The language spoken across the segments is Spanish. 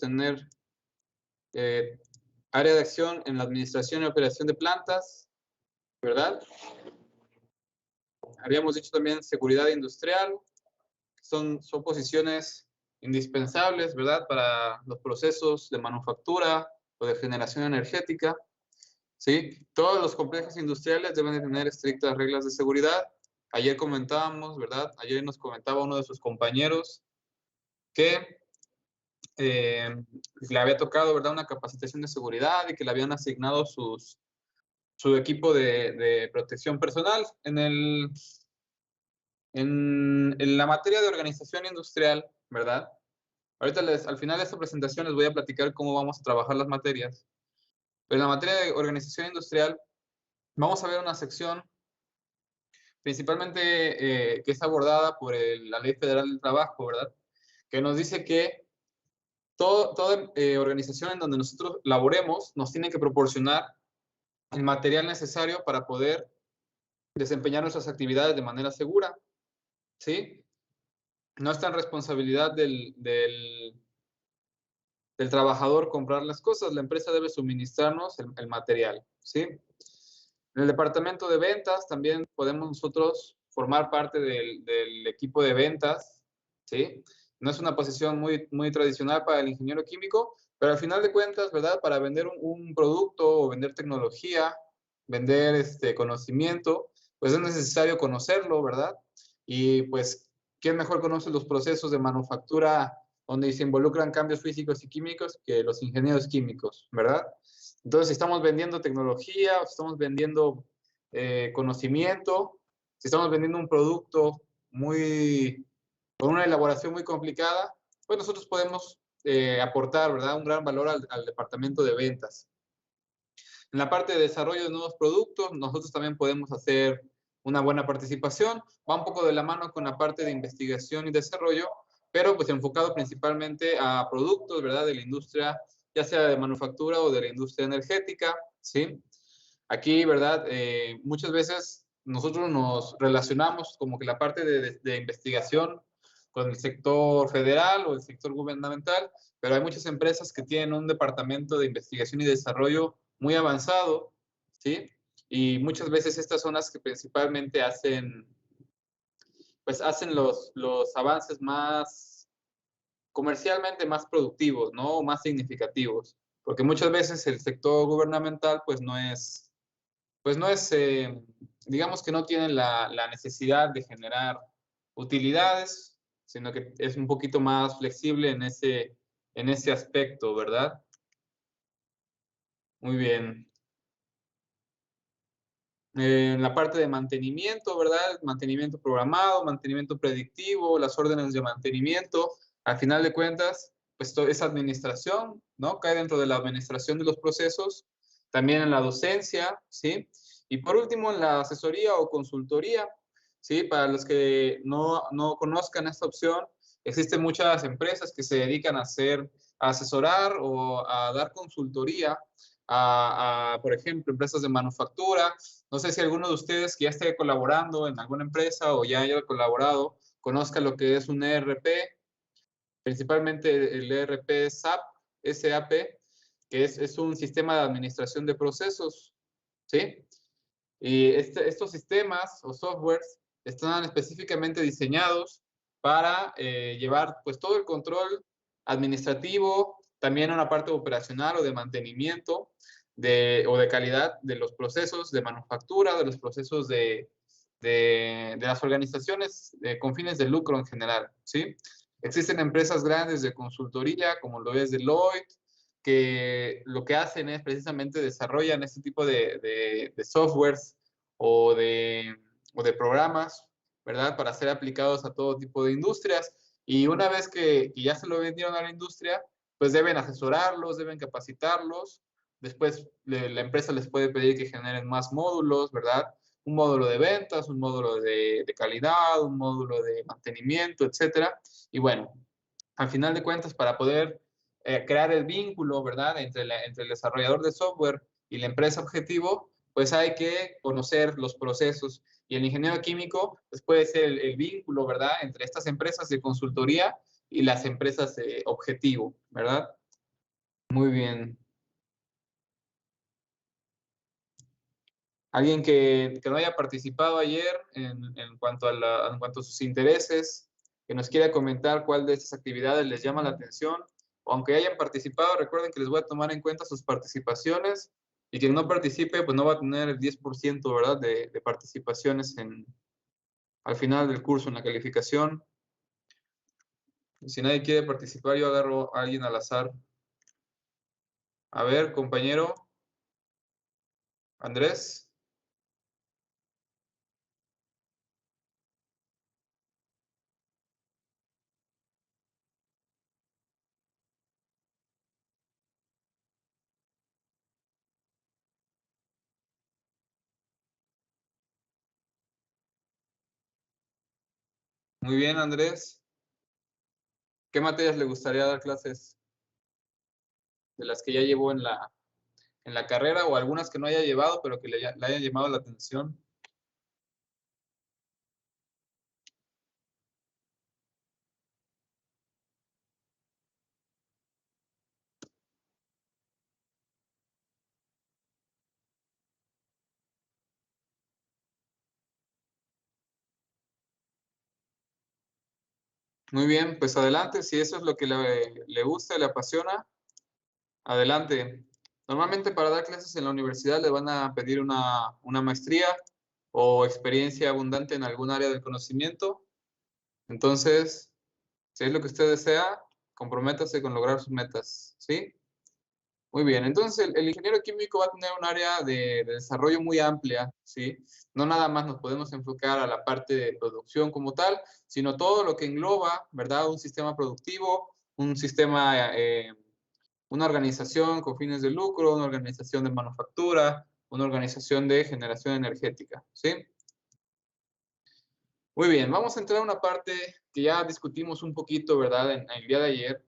tener área de acción en la administración y operación de plantas, ¿verdad? Habíamos dicho también seguridad industrial, son posiciones indispensables, ¿verdad? Para los procesos de manufactura o de generación energética, ¿sí? Todos los complejos industriales deben de tener estrictas reglas de seguridad. Ayer comentábamos, ¿verdad? Ayer nos comentaba uno de sus compañeros que le había tocado, ¿verdad? Una capacitación de seguridad y que le habían asignado su equipo de protección personal en la materia de organización industrial, ¿verdad? Ahorita al final de esta presentación les voy a platicar cómo vamos a trabajar las materias. Pero en la materia de organización industrial vamos a ver una sección principalmente que es abordada por la Ley Federal del Trabajo, ¿verdad? Que nos dice que toda organización en donde nosotros laboremos nos tiene que proporcionar el material necesario para poder desempeñar nuestras actividades de manera segura, ¿sí? No está en responsabilidad del trabajador comprar las cosas, la empresa debe suministrarnos el material, ¿sí? En el departamento de ventas también podemos nosotros formar parte del equipo de ventas, ¿sí? No es una posición muy tradicional para el ingeniero químico, pero al final de cuentas, ¿verdad? Para vender un producto o vender tecnología, vender conocimiento, pues es necesario conocerlo, ¿verdad? Y pues, ¿quién mejor conoce los procesos de manufactura donde se involucran cambios físicos y químicos que los ingenieros químicos, ¿verdad? Entonces, si estamos vendiendo tecnología, o si estamos vendiendo conocimiento, si estamos vendiendo un producto con una elaboración muy complicada, pues nosotros podemos aportar, ¿verdad? Un gran valor al departamento de ventas. En la parte de desarrollo de nuevos productos, nosotros también podemos hacer una buena participación. Va un poco de la mano con la parte de investigación y desarrollo, pero pues enfocado principalmente a productos, ¿verdad? De la industria, ya sea de manufactura o de la industria energética, ¿sí? Aquí, ¿verdad? Muchas veces nosotros nos relacionamos como que la parte de investigación con el sector federal o el sector gubernamental, pero hay muchas empresas que tienen un departamento de investigación y desarrollo muy avanzado, ¿sí? Y muchas veces estas son las que principalmente hacen los avances más comercialmente más productivos, ¿no? Más significativos, porque muchas veces el sector gubernamental pues no es, digamos que no tiene la necesidad de generar utilidades, sino que es un poquito más flexible en ese aspecto, ¿verdad? Muy bien. En la parte de mantenimiento, ¿verdad? Mantenimiento programado, mantenimiento predictivo, las órdenes de mantenimiento. Al final de cuentas, pues esa administración, ¿no? Cae dentro de la administración de los procesos, también en la docencia, ¿sí? Y por último, en la asesoría o consultoría, ¿sí? Para los que no conozcan esta opción, existen muchas empresas que se dedican a asesorar o a dar consultoría por ejemplo, empresas de manufactura. No sé si alguno de ustedes que ya esté colaborando en alguna empresa o ya haya colaborado, conozca lo que es un ERP, principalmente el ERP SAP, que es un sistema de administración de procesos, ¿sí? Y estos sistemas o softwares están específicamente diseñados para llevar pues todo el control administrativo, también una parte operacional o de mantenimiento o de calidad de los procesos de manufactura, de los procesos de las organizaciones con fines de lucro en general, ¿sí? Existen empresas grandes de consultoría, como lo es Deloitte, que lo que hacen es precisamente desarrollan este tipo de softwares o de programas, ¿verdad? Para ser aplicados a todo tipo de industrias. Y una vez que ya se lo vendieron a la industria, pues deben asesorarlos, deben capacitarlos. Después la empresa les puede pedir que generen más módulos, ¿verdad? Un módulo de ventas, un módulo de calidad, un módulo de mantenimiento, etcétera. Y bueno, al final de cuentas, para poder crear el vínculo, ¿verdad? Entre el desarrollador de software y la empresa objetivo, pues hay que conocer los procesos. Y el ingeniero químico, pues puede ser el vínculo, ¿verdad? Entre estas empresas de consultoría y las empresas objetivo, ¿verdad? Muy bien. Alguien que no haya participado ayer en cuanto en cuanto a sus intereses, que nos quiera comentar cuál de estas actividades les llama la atención, o aunque hayan participado, recuerden que les voy a tomar en cuenta sus participaciones, y quien no participe, pues no va a tener el 10%, ¿verdad?, de participaciones al final del curso, en la calificación. Si nadie quiere participar, yo agarro a alguien al azar. A ver, compañero Andrés. Muy bien, Andrés. ¿Qué materias le gustaría dar clases de las que ya llevó en la carrera, o algunas que no haya llevado, pero que le hayan llamado la atención? Muy bien, pues adelante, si eso es lo que le gusta, le apasiona, adelante. Normalmente para dar clases en la universidad le van a pedir una maestría o experiencia abundante en algún área del conocimiento. Entonces, si es lo que usted desea, comprométase con lograr sus metas, ¿sí? Muy bien, entonces el ingeniero químico va a tener un área de desarrollo muy amplia, ¿sí? No nada más nos podemos enfocar a la parte de producción como tal, sino todo lo que engloba, ¿verdad? Un sistema productivo, un sistema, una organización con fines de lucro, una organización de manufactura, una organización de generación energética, ¿sí? Muy bien, vamos a entrar a una parte que ya discutimos un poquito, ¿verdad? En el día de ayer,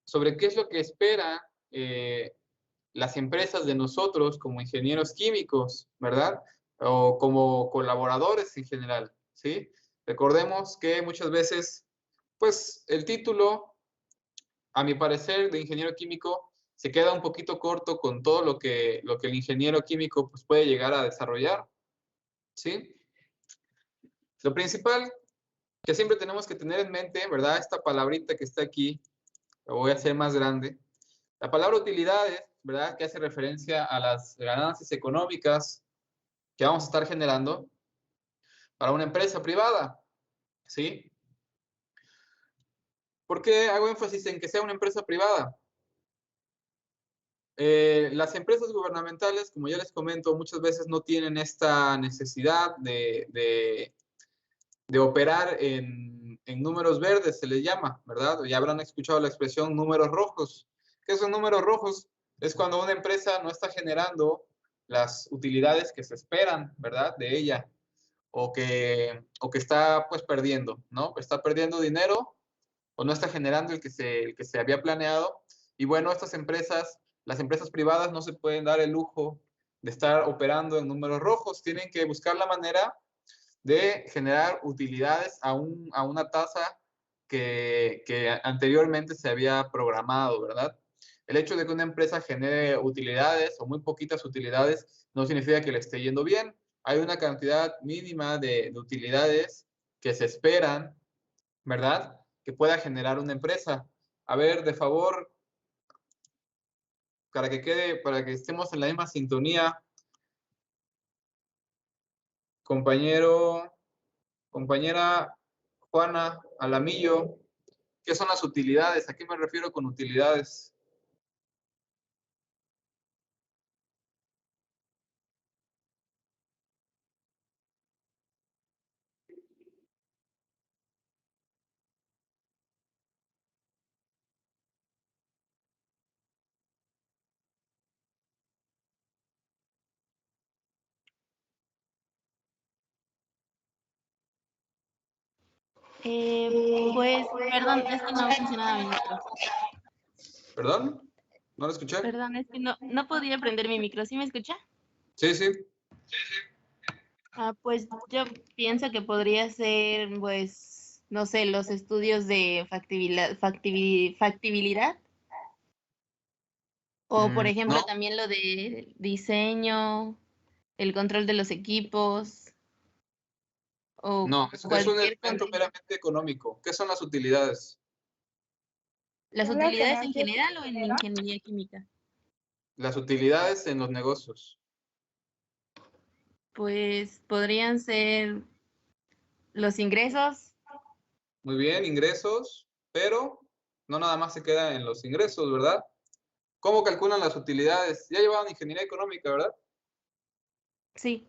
sobre qué es lo que espera las empresas de nosotros como ingenieros químicos, ¿verdad? O como colaboradores en general, ¿sí? Recordemos que muchas veces, pues el título, a mi parecer, de ingeniero químico se queda un poquito corto con todo lo que el ingeniero químico pues, puede llegar a desarrollar, ¿sí? Lo principal que siempre tenemos que tener en mente, ¿verdad? Esta palabrita que está aquí, la voy a hacer más grande. La palabra utilidades, ¿verdad? Que hace referencia a las ganancias económicas que vamos a estar generando para una empresa privada, ¿sí? ¿Por qué hago énfasis en que sea una empresa privada? Las empresas gubernamentales, como ya les comento, muchas veces no tienen esta necesidad de operar en números verdes, se les llama, ¿verdad? Ya habrán escuchado la expresión números rojos. ¿Qué son números rojos? Es cuando una empresa no está generando las utilidades que se esperan, ¿verdad? De ella, o que está pues perdiendo, ¿no? Está perdiendo dinero o no está generando el que se había planeado. Y bueno, estas empresas, las empresas privadas no se pueden dar el lujo de estar operando en números rojos, tienen que buscar la manera de generar utilidades a una tasa que anteriormente se había programado, ¿verdad? El hecho de que una empresa genere utilidades o muy poquitas utilidades no significa que le esté yendo bien. Hay una cantidad mínima de utilidades que se esperan, ¿verdad? Que pueda generar una empresa. A ver, de favor, para que estemos en la misma sintonía, compañero, compañera Juana Alamillo, ¿qué son las utilidades? ¿A qué me refiero con utilidades? Pues, perdón, es que no funcionaba mi micro. ¿Perdón? ¿No lo escuché? Perdón, es que no podía prender mi micro. ¿Sí me escucha? Sí, sí. Pues yo pienso que podría ser, pues, no sé, los estudios de factibilidad. O, por ejemplo, No, también lo de diseño, el control de los equipos, o no, es un cualquier elemento control. meramente económico. ¿Qué son las utilidades? ¿Las utilidades en general o en ingeniería química? Las utilidades en los negocios. Pues podrían ser los ingresos. Muy bien, ingresos, pero no nada más se queda en los ingresos, ¿verdad? ¿Cómo calculan las utilidades? Ya llevaban ingeniería económica, ¿verdad? Sí.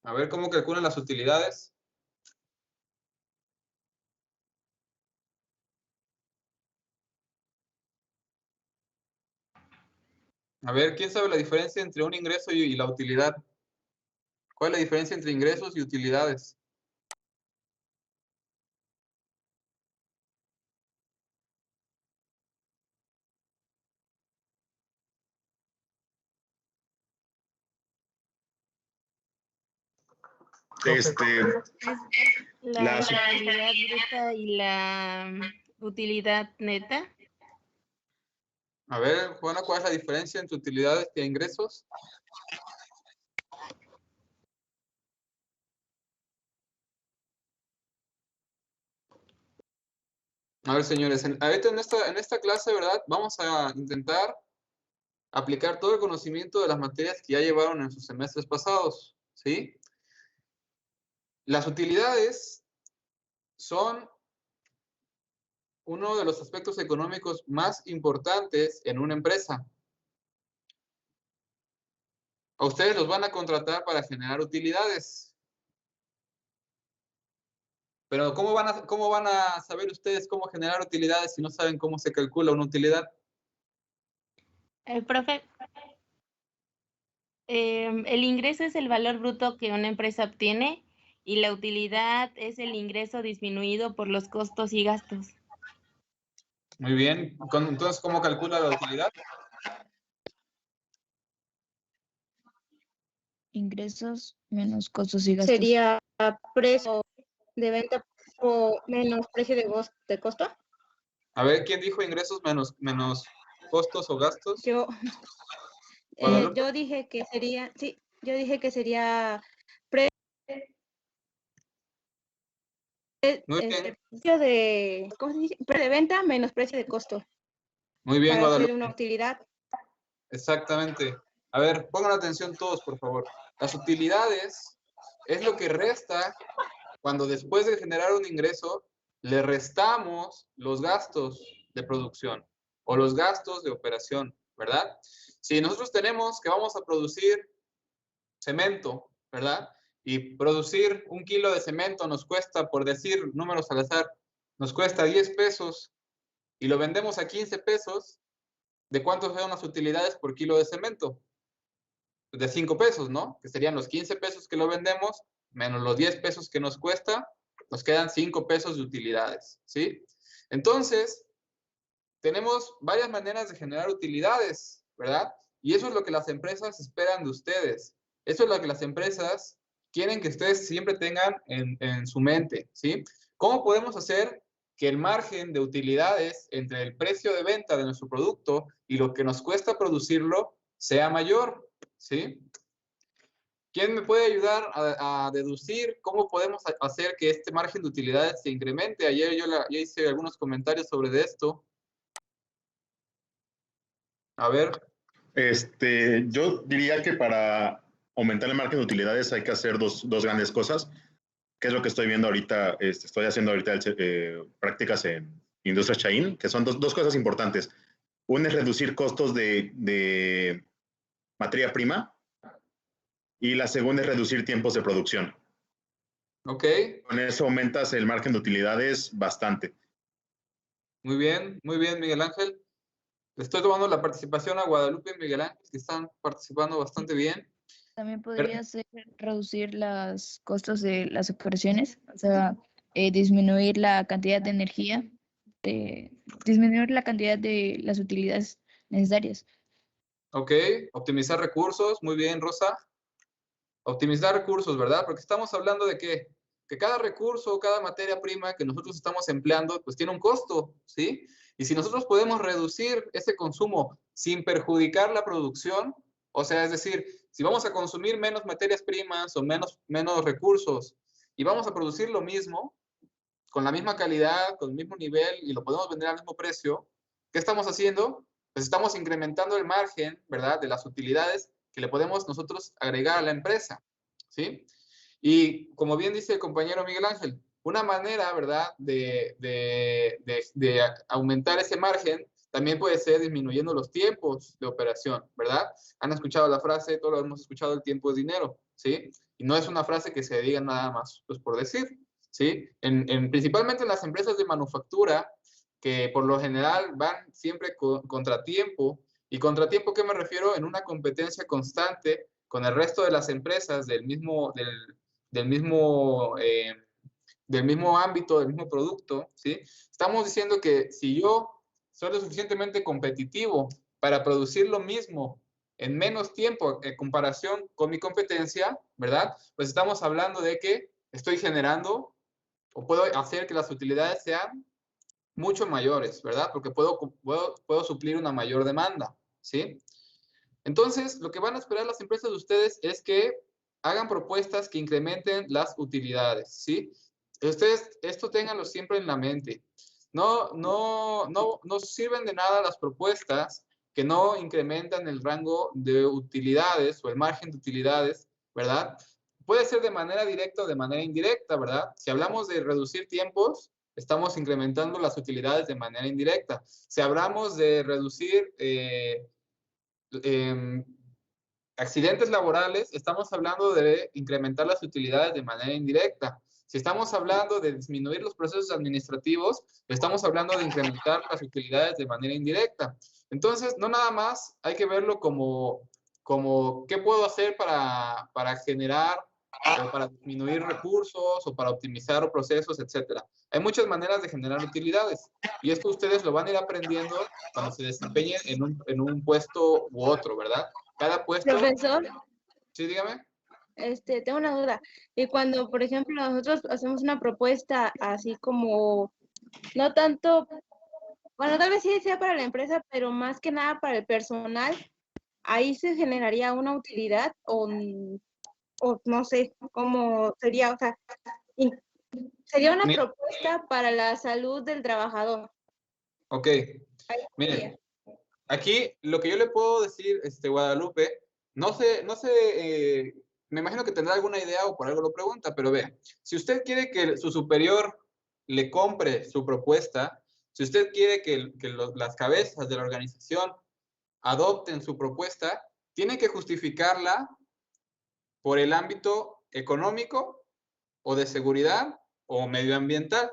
A ver, ¿cómo calculan las utilidades? A ver, ¿quién sabe la diferencia entre un ingreso y la utilidad? ¿Cuál es la diferencia entre ingresos y utilidades? Este, La las, utilidad bruta y la utilidad neta. A ver, Juana, ¿cuál es la diferencia entre utilidades y ingresos? A ver, señores, ahorita en esta clase, ¿verdad? Vamos a intentar aplicar todo el conocimiento de las materias que ya llevaron en sus semestres pasados, ¿sí? Las utilidades son uno de los aspectos económicos más importantes en una empresa. A ustedes los van a contratar para generar utilidades. Pero cómo van a saber ustedes cómo generar utilidades si no saben cómo se calcula una utilidad? El profe, el ingreso es el valor bruto que una empresa obtiene y la utilidad es el ingreso disminuido por los costos y gastos. Muy bien. Entonces, ¿cómo calcula la utilidad? Ingresos menos costos y gastos. Sería precio de venta menos precio de costo. A ver, ¿quién dijo ingresos menos costos o gastos? Yo, Guadalupe. yo dije que sería, sí, yo dije que sería Muy bien, precio de, ¿cómo se dice? Precio de venta menos precio de costo muy bien, para hacer Guadalupe. una utilidad. Exactamente. A ver, pongan atención todos, por favor. Las utilidades es lo que resta cuando después de generar un ingreso le restamos los gastos de producción o los gastos de operación, ¿verdad? Si nosotros tenemos que vamos a producir cemento, ¿verdad? Y producir 1 kilo de cemento nos cuesta, por decir números al azar, nos cuesta 10 pesos y lo vendemos a 15 pesos, ¿de cuánto son las utilidades por kilo de cemento? De 5 pesos, ¿no? Que serían los 15 pesos que lo vendemos, menos los 10 pesos que nos cuesta, nos quedan 5 pesos de utilidades, ¿sí? Entonces, tenemos varias maneras de generar utilidades, ¿verdad? Y eso es lo que las empresas esperan de ustedes. Eso es lo que las empresas quieren que ustedes siempre tengan en su mente, ¿sí? ¿Cómo podemos hacer que el margen de utilidades entre el precio de venta de nuestro producto y lo que nos cuesta producirlo sea mayor, ¿sí? ¿Quién me puede ayudar a deducir cómo podemos hacer que este margen de utilidades se incremente? Ayer yo ya hice algunos comentarios sobre esto. A ver. yo diría que para aumentar el margen de utilidades hay que hacer dos grandes cosas, que es lo que estoy viendo ahorita, estoy haciendo ahorita prácticas en Industrias Chain, que son dos cosas importantes. Una es reducir costos de materia prima y la segunda es reducir tiempos de producción. Ok, Con eso aumentas el margen de utilidades bastante. muy bien, Miguel Ángel. Le estoy tomando la participación a Guadalupe y Miguel Ángel, que están participando bastante bien. También podría ser reducir los costos de las operaciones, o sea, disminuir la cantidad de energía, disminuir la cantidad de las utilidades necesarias. Ok, optimizar recursos, muy bien, Rosa. Optimizar recursos, ¿verdad? Porque estamos hablando de que cada recurso, cada materia prima que nosotros estamos empleando, pues tiene un costo, ¿sí? Y si nosotros podemos reducir ese consumo sin perjudicar la producción. O sea, es decir, si vamos a consumir menos materias primas o menos recursos y vamos a producir lo mismo, con la misma calidad, con el mismo nivel y lo podemos vender al mismo precio, ¿qué estamos haciendo? Pues estamos incrementando el margen, ¿verdad?, de las utilidades que le podemos nosotros agregar a la empresa, ¿sí? Y como bien dice el compañero Miguel Ángel, una manera, ¿verdad?, de aumentar ese margen también puede ser disminuyendo los tiempos de operación, ¿verdad? Han escuchado la frase, todos lo hemos escuchado, el tiempo es dinero, ¿sí? Y no es una frase que se diga nada más, pues por decir, ¿sí? Principalmente en las empresas de manufactura, que por lo general van siempre contratiempo. ¿Y contratiempo qué me refiero? En una competencia constante con el resto de las empresas del mismo ámbito, del mismo producto, ¿sí? Estamos diciendo que si yo soy lo suficientemente competitivo para producir lo mismo en menos tiempo en comparación con mi competencia, ¿verdad? Pues estamos hablando de que estoy generando o puedo hacer que las utilidades sean mucho mayores, ¿verdad? Porque puedo suplir una mayor demanda, ¿sí? Entonces, lo que van a esperar las empresas de ustedes es que hagan propuestas que incrementen las utilidades, ¿sí? Ustedes esto ténganlo siempre en la mente. No sirven de nada las propuestas que no incrementan el rango de utilidades o el margen de utilidades, ¿verdad? Puede ser de manera directa o de manera indirecta, ¿verdad? Si hablamos de reducir tiempos, estamos incrementando las utilidades de manera indirecta. Si hablamos de reducir accidentes laborales, estamos hablando de incrementar las utilidades de manera indirecta. Si estamos hablando de disminuir los procesos administrativos, estamos hablando de incrementar las utilidades de manera indirecta. Entonces, no nada más hay que verlo como qué puedo hacer para generar o para disminuir recursos o para optimizar procesos, etcétera. Hay muchas maneras de generar utilidades y esto ustedes lo van a ir aprendiendo cuando se desempeñen en un puesto u otro, ¿verdad? Cada puesto... Profesor, Sí, dígame. tengo una duda. Y cuando, por ejemplo, nosotros hacemos una propuesta así como, no tanto, bueno, tal vez sí sea para la empresa, pero más que nada para el personal, ahí se generaría una utilidad o no sé cómo sería, o sea, sería una propuesta para la salud del trabajador. Ok, miren, aquí lo que yo le puedo decir, Guadalupe, no sé, me imagino que tendrá alguna idea o por algo lo pregunta, pero vean, si usted quiere que su superior le compre su propuesta, si usted quiere que las cabezas de la organización adopten su propuesta, tiene que justificarla por el ámbito económico o de seguridad o medioambiental.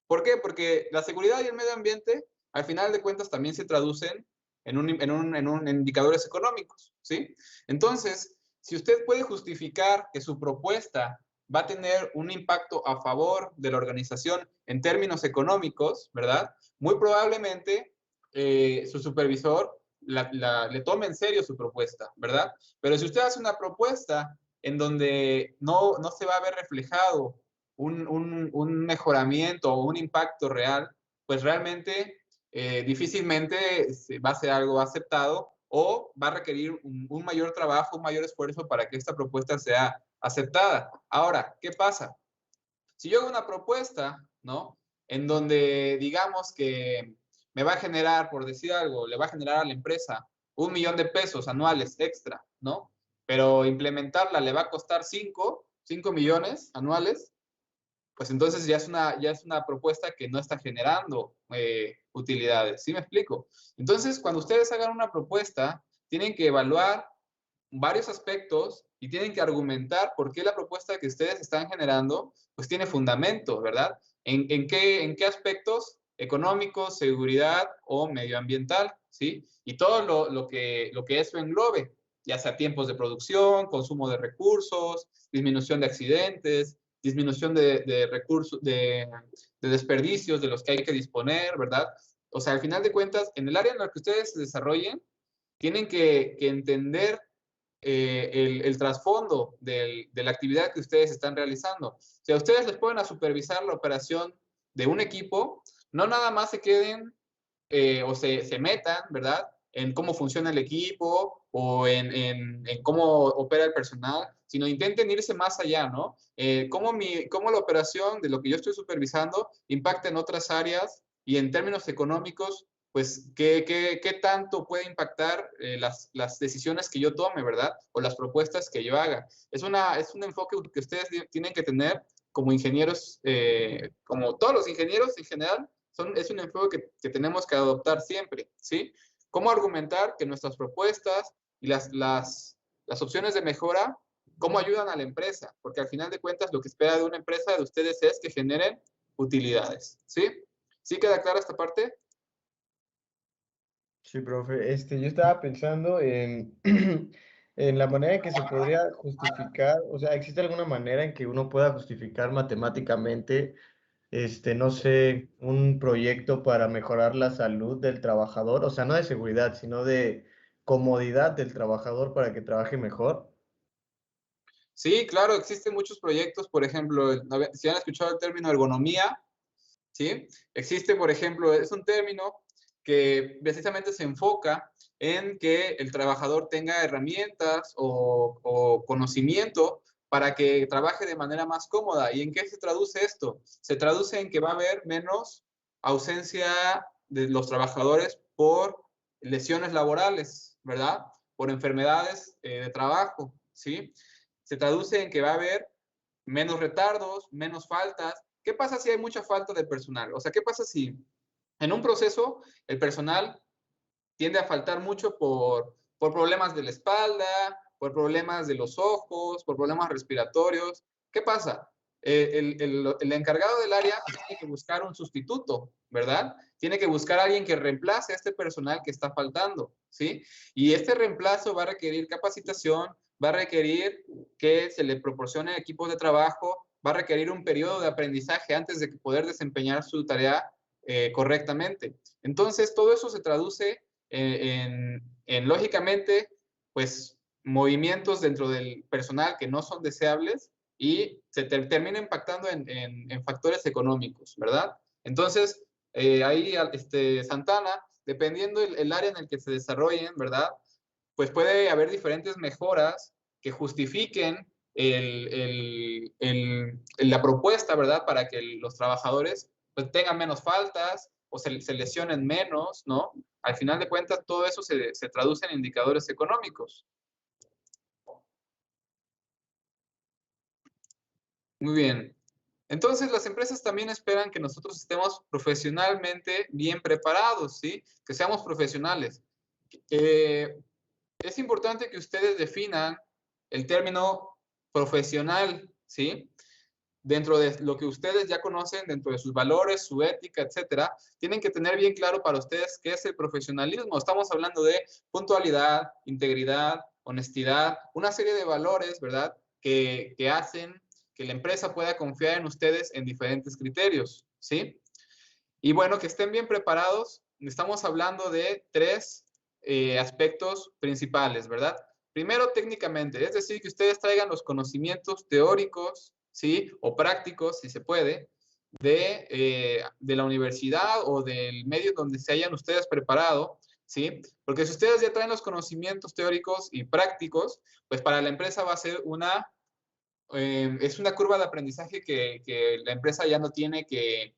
¿Por qué? Porque la seguridad y el medio ambiente, al final de cuentas, también se traducen en indicadores económicos, ¿sí? Entonces, si usted puede justificar que su propuesta va a tener un impacto a favor de la organización en términos económicos, ¿verdad? Muy probablemente su supervisor le tome en serio su propuesta, ¿verdad? Pero si usted hace una propuesta en donde no se va a ver reflejado un mejoramiento o un impacto real, pues realmente difícilmente va a ser algo aceptado o va a requerir un mayor trabajo, un mayor esfuerzo para que esta propuesta sea aceptada. Ahora, ¿qué pasa? Si yo hago una propuesta, ¿no? En donde digamos que me va a generar, por decir algo, le va a generar a la empresa 1 millón de pesos anuales extra, ¿no? Pero implementarla le va a costar 5 millones anuales, pues entonces ya es una propuesta que no está generando utilidades. ¿Sí me explico? Entonces, cuando ustedes hagan una propuesta, tienen que evaluar varios aspectos y tienen que argumentar por qué la propuesta que ustedes están generando, pues tiene fundamento, ¿verdad? ¿En qué aspectos? Económicos, seguridad o medioambiental, ¿sí? Y todo lo que eso englobe, ya sea tiempos de producción, consumo de recursos, disminución de accidentes, disminución de recursos, de desperdicios de los que hay que disponer, ¿verdad? O sea, al final de cuentas, en el área en la que ustedes se desarrollen, tienen que entender el trasfondo de la actividad que ustedes están realizando. Si a ustedes les ponen a supervisar la operación de un equipo, no nada más se queden o se metan, ¿verdad? en cómo funciona el equipo o en cómo opera el personal, sino intenten irse más allá, ¿no? Cómo la operación de lo que yo estoy supervisando impacta en otras áreas y en términos económicos, pues, ¿qué tanto puede impactar las decisiones que yo tome, ¿verdad? O las propuestas que yo haga. Es un enfoque que ustedes tienen que tener como ingenieros, como todos los ingenieros en general, es un enfoque que tenemos que adoptar siempre, ¿sí? Cómo argumentar que nuestras propuestas y las opciones de mejora, cómo ayudan a la empresa, porque al final de cuentas lo que espera de una empresa de ustedes es que generen utilidades, ¿sí? ¿Sí queda clara esta parte? Sí, profe. Yo estaba pensando en, en la manera en que se podría justificar, o sea, ¿existe alguna manera en que uno pueda justificar matemáticamente, no sé, un proyecto para mejorar la salud del trabajador? O sea, no de seguridad, sino de comodidad del trabajador para que trabaje mejor. Sí, claro, existen muchos proyectos, por ejemplo, si han escuchado el término ergonomía, ¿sí? Existe, por ejemplo, es un término que precisamente se enfoca en que el trabajador tenga herramientas o conocimiento para que trabaje de manera más cómoda. ¿Y en qué se traduce esto? Se traduce en que va a haber menos ausencia de los trabajadores por lesiones laborales, ¿verdad? Por enfermedades de trabajo, ¿sí? Se traduce en que va a haber menos retardos, menos faltas. ¿Qué pasa si hay mucha falta de personal? O sea, ¿qué pasa si en un proceso el personal tiende a faltar mucho por problemas de la espalda, por problemas de los ojos, por problemas respiratorios? ¿Qué pasa? El encargado del área tiene que buscar un sustituto, ¿verdad? Tiene que buscar a alguien que reemplace a este personal que está faltando, ¿sí? Y este reemplazo va a requerir capacitación, va a requerir que se le proporcione equipos de trabajo, va a requerir un periodo de aprendizaje antes de poder desempeñar su tarea correctamente. Entonces, todo eso se traduce lógicamente, pues, movimientos dentro del personal que no son deseables y se termina impactando en factores económicos, ¿verdad? Entonces, ahí Santana, dependiendo el área en el que se desarrollen, ¿verdad? Pues puede haber diferentes mejoras que justifiquen la propuesta, ¿verdad? Para que los trabajadores pues, tengan menos faltas o se lesionen menos, ¿no? Al final de cuentas, todo eso se traduce en indicadores económicos. Muy bien. Entonces, las empresas también esperan que nosotros estemos profesionalmente bien preparados, ¿sí? Que seamos profesionales. Es importante que ustedes definan el término profesional, ¿sí? Dentro de lo que ustedes ya conocen, dentro de sus valores, su ética, etcétera, tienen que tener bien claro para ustedes qué es el profesionalismo. Estamos hablando de puntualidad, integridad, honestidad, una serie de valores, ¿verdad? Que hacen que la empresa pueda confiar en ustedes en diferentes criterios, ¿sí? Y bueno, que estén bien preparados. Estamos hablando de tres aspectos principales, ¿verdad? Primero, técnicamente, es decir, que ustedes traigan los conocimientos teóricos, ¿sí? O prácticos, si se puede, de la universidad o del medio donde se hayan ustedes preparado, ¿sí? Porque si ustedes ya traen los conocimientos teóricos y prácticos, pues para la empresa va a ser es una curva de aprendizaje que la empresa ya no tiene que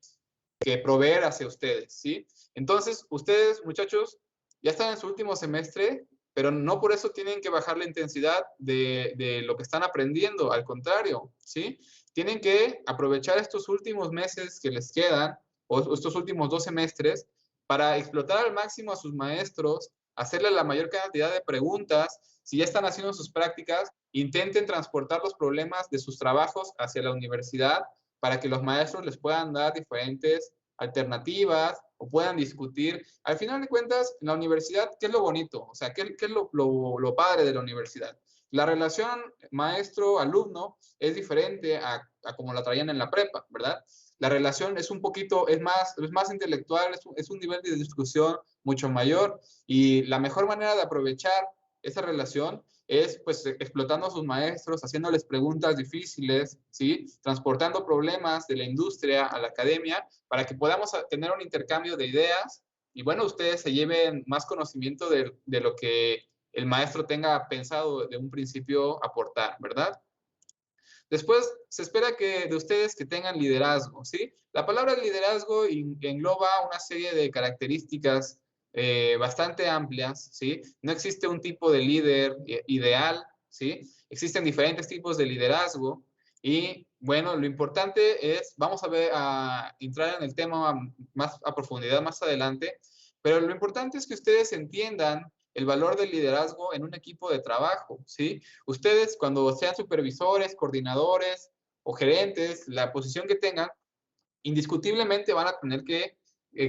proveer hacia ustedes, ¿sí? Entonces, ustedes, muchachos, ya están en su último semestre, pero no por eso tienen que bajar la intensidad de lo que están aprendiendo, al contrario, ¿sí? Tienen que aprovechar estos últimos meses que les quedan, o estos últimos 2 semestres, para explotar al máximo a sus maestros, hacerle la mayor cantidad de preguntas. Si ya están haciendo sus prácticas, intenten transportar los problemas de sus trabajos hacia la universidad para que los maestros les puedan dar diferentes alternativas o puedan discutir. Al final de cuentas, en la universidad, ¿qué es lo bonito? O sea, ¿qué es lo padre de la universidad? La relación maestro-alumno es diferente a como la traían en la prepa, ¿verdad? La relación es un poquito, es más intelectual, es un nivel de discusión mucho mayor y la mejor manera de aprovechar esa relación es pues explotando a sus maestros, haciéndoles preguntas difíciles, ¿sí? Transportando problemas de la industria a la academia para que podamos tener un intercambio de ideas y bueno, ustedes se lleven más conocimiento de lo que el maestro tenga pensado de un principio aportar, ¿verdad? Después, se espera que de ustedes que tengan liderazgo, ¿sí? La palabra liderazgo engloba una serie de características bastante amplias, ¿sí? No existe un tipo de líder ideal, ¿sí? Existen diferentes tipos de liderazgo y, bueno, lo importante es, vamos a entrar en el tema más a profundidad más adelante, pero lo importante es que ustedes entiendan el valor del liderazgo en un equipo de trabajo, ¿sí? Ustedes, cuando sean supervisores, coordinadores o gerentes, la posición que tengan, indiscutiblemente van a tener que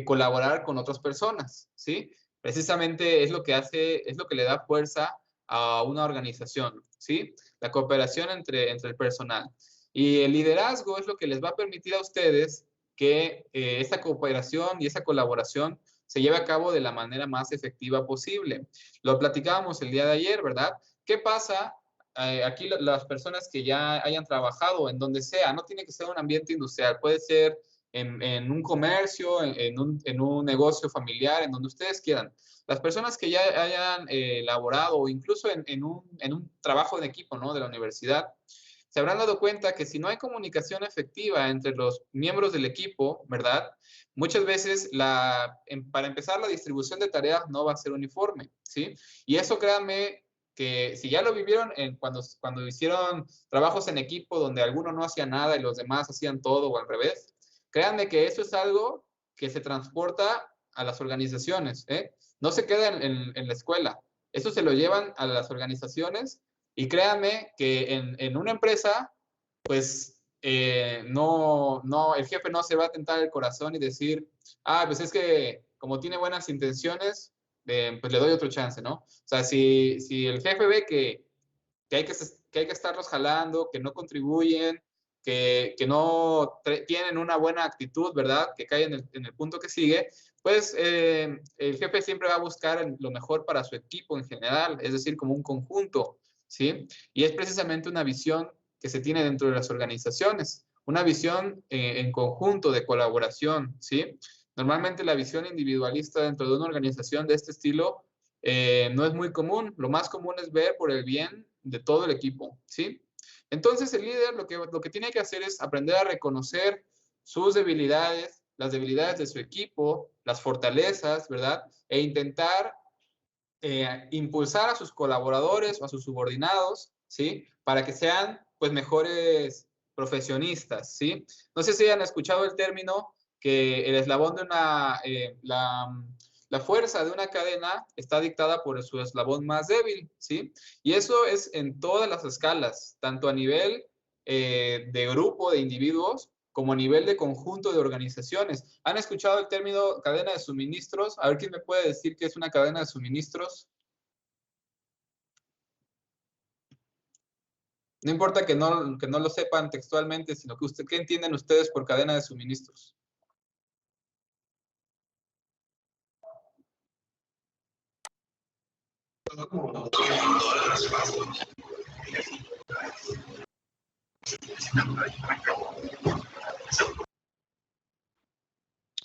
colaborar con otras personas, ¿sí? Precisamente es lo que hace, es lo que le da fuerza a una organización, ¿sí? La cooperación entre el personal. Y el liderazgo es lo que les va a permitir a ustedes que esta cooperación y esa colaboración se lleve a cabo de la manera más efectiva posible. Lo platicábamos el día de ayer, ¿verdad? ¿Qué pasa? Aquí las personas que ya hayan trabajado en donde sea, no tiene que ser un ambiente industrial, puede ser en un comercio, en un negocio familiar, en donde ustedes quieran. Las personas que ya hayan laborado o incluso en un trabajo en equipo, ¿no? De la universidad, se habrán dado cuenta que si no hay comunicación efectiva entre los miembros del equipo, ¿verdad? Muchas veces, para empezar, la distribución de tareas no va a ser uniforme, ¿sí? Y eso, créanme, que si ya lo vivieron cuando hicieron trabajos en equipo donde alguno no hacía nada y los demás hacían todo o al revés, créanme que eso es algo que se transporta a las organizaciones, ¿eh? No se queda en la escuela, eso se lo llevan a las organizaciones y créanme que en una empresa, pues el jefe no se va a tentar el corazón y decir, pues es que como tiene buenas intenciones, pues le doy otro chance, ¿no? O sea, si el jefe ve que hay que estarlos jalando, que no contribuyen, que no tienen una buena actitud, ¿verdad? Que caen en el punto que sigue, pues el jefe siempre va a buscar lo mejor para su equipo en general, es decir, como un conjunto, ¿sí? Y es precisamente una visión que se tiene dentro de las organizaciones, una visión en conjunto de colaboración, ¿sí? Normalmente la visión individualista dentro de una organización de este estilo no es muy común. Lo más común es ver por el bien de todo el equipo, ¿sí? Entonces el líder lo que tiene que hacer es aprender a reconocer sus debilidades, las debilidades de su equipo, las fortalezas, ¿verdad? E intentar impulsar a sus colaboradores o a sus subordinados, ¿sí? Para que sean, pues, mejores profesionistas, ¿sí? No sé si han escuchado el término que el eslabón de la fuerza de una cadena está dictada por su eslabón más débil, ¿sí? Y eso es en todas las escalas, tanto a nivel de grupo de individuos como a nivel de conjunto de organizaciones. ¿Han escuchado el término cadena de suministros? A ver quién me puede decir qué es una cadena de suministros. No importa que no lo sepan textualmente, sino que ¿qué entienden ustedes por cadena de suministros?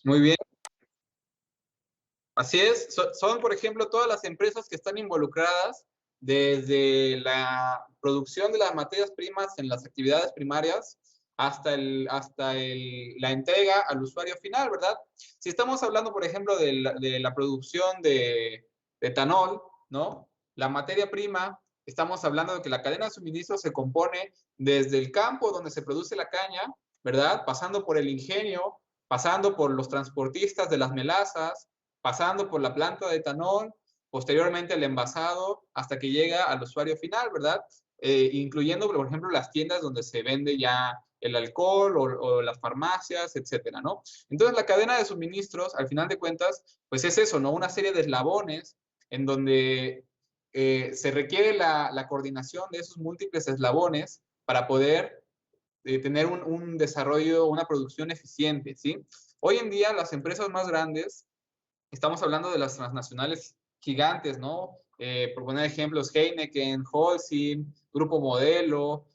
Muy bien. Así es. Son, por ejemplo, todas las empresas que están involucradas desde la producción de las materias primas en las actividades primarias hasta la entrega al usuario final, ¿verdad? Si estamos hablando, por ejemplo, de la producción de etanol, ¿no? La materia prima, estamos hablando de que la cadena de suministro se compone desde el campo donde se produce la caña, ¿verdad? Pasando por el ingenio, pasando por los transportistas de las melazas, pasando por la planta de etanol, posteriormente el envasado, hasta que llega al usuario final, ¿verdad? Incluyendo, por ejemplo, las tiendas donde se vende ya el alcohol o las farmacias, etcétera, ¿no? Entonces, la cadena de suministros, al final de cuentas, pues es eso, ¿no? Una serie de eslabones en donde se requiere la coordinación de esos múltiples eslabones para poder tener un desarrollo, una producción eficiente, ¿sí? Hoy en día, las empresas más grandes, estamos hablando de las transnacionales gigantes, ¿no? Por poner ejemplos, Heineken, Holcim, Grupo Modelo,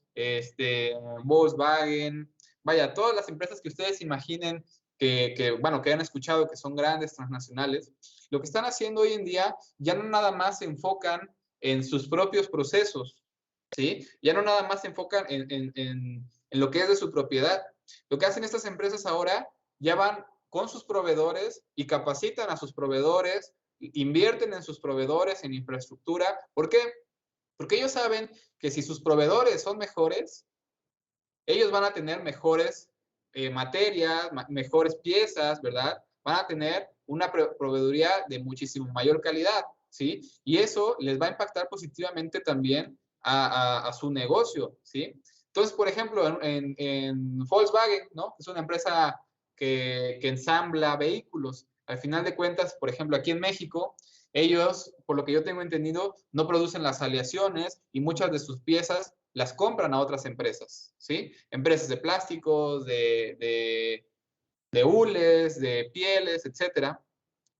Volkswagen, vaya, todas las empresas que ustedes imaginen bueno, que han escuchado que son grandes transnacionales, lo que están haciendo hoy en día ya no nada más se enfocan en sus propios procesos, ¿sí? Ya no nada más se enfocan en lo que es de su propiedad. Lo que hacen estas empresas ahora, ya van con sus proveedores y capacitan a sus proveedores, invierten en sus proveedores, en infraestructura. ¿Por qué? Porque ellos saben que si sus proveedores son mejores, ellos van a tener mejores materias, mejores piezas, ¿verdad? Van a tener una proveeduría de muchísimo mayor calidad, ¿sí? Y eso les va a impactar positivamente también a su negocio, ¿sí? Entonces, por ejemplo, en Volkswagen, ¿no? Es una empresa que ensambla vehículos. Al final de cuentas, por ejemplo, aquí en México, ellos, por lo que yo tengo entendido, no producen las aleaciones y muchas de sus piezas las compran a otras empresas, ¿sí? Empresas de plásticos, de hules, de pieles, etcétera.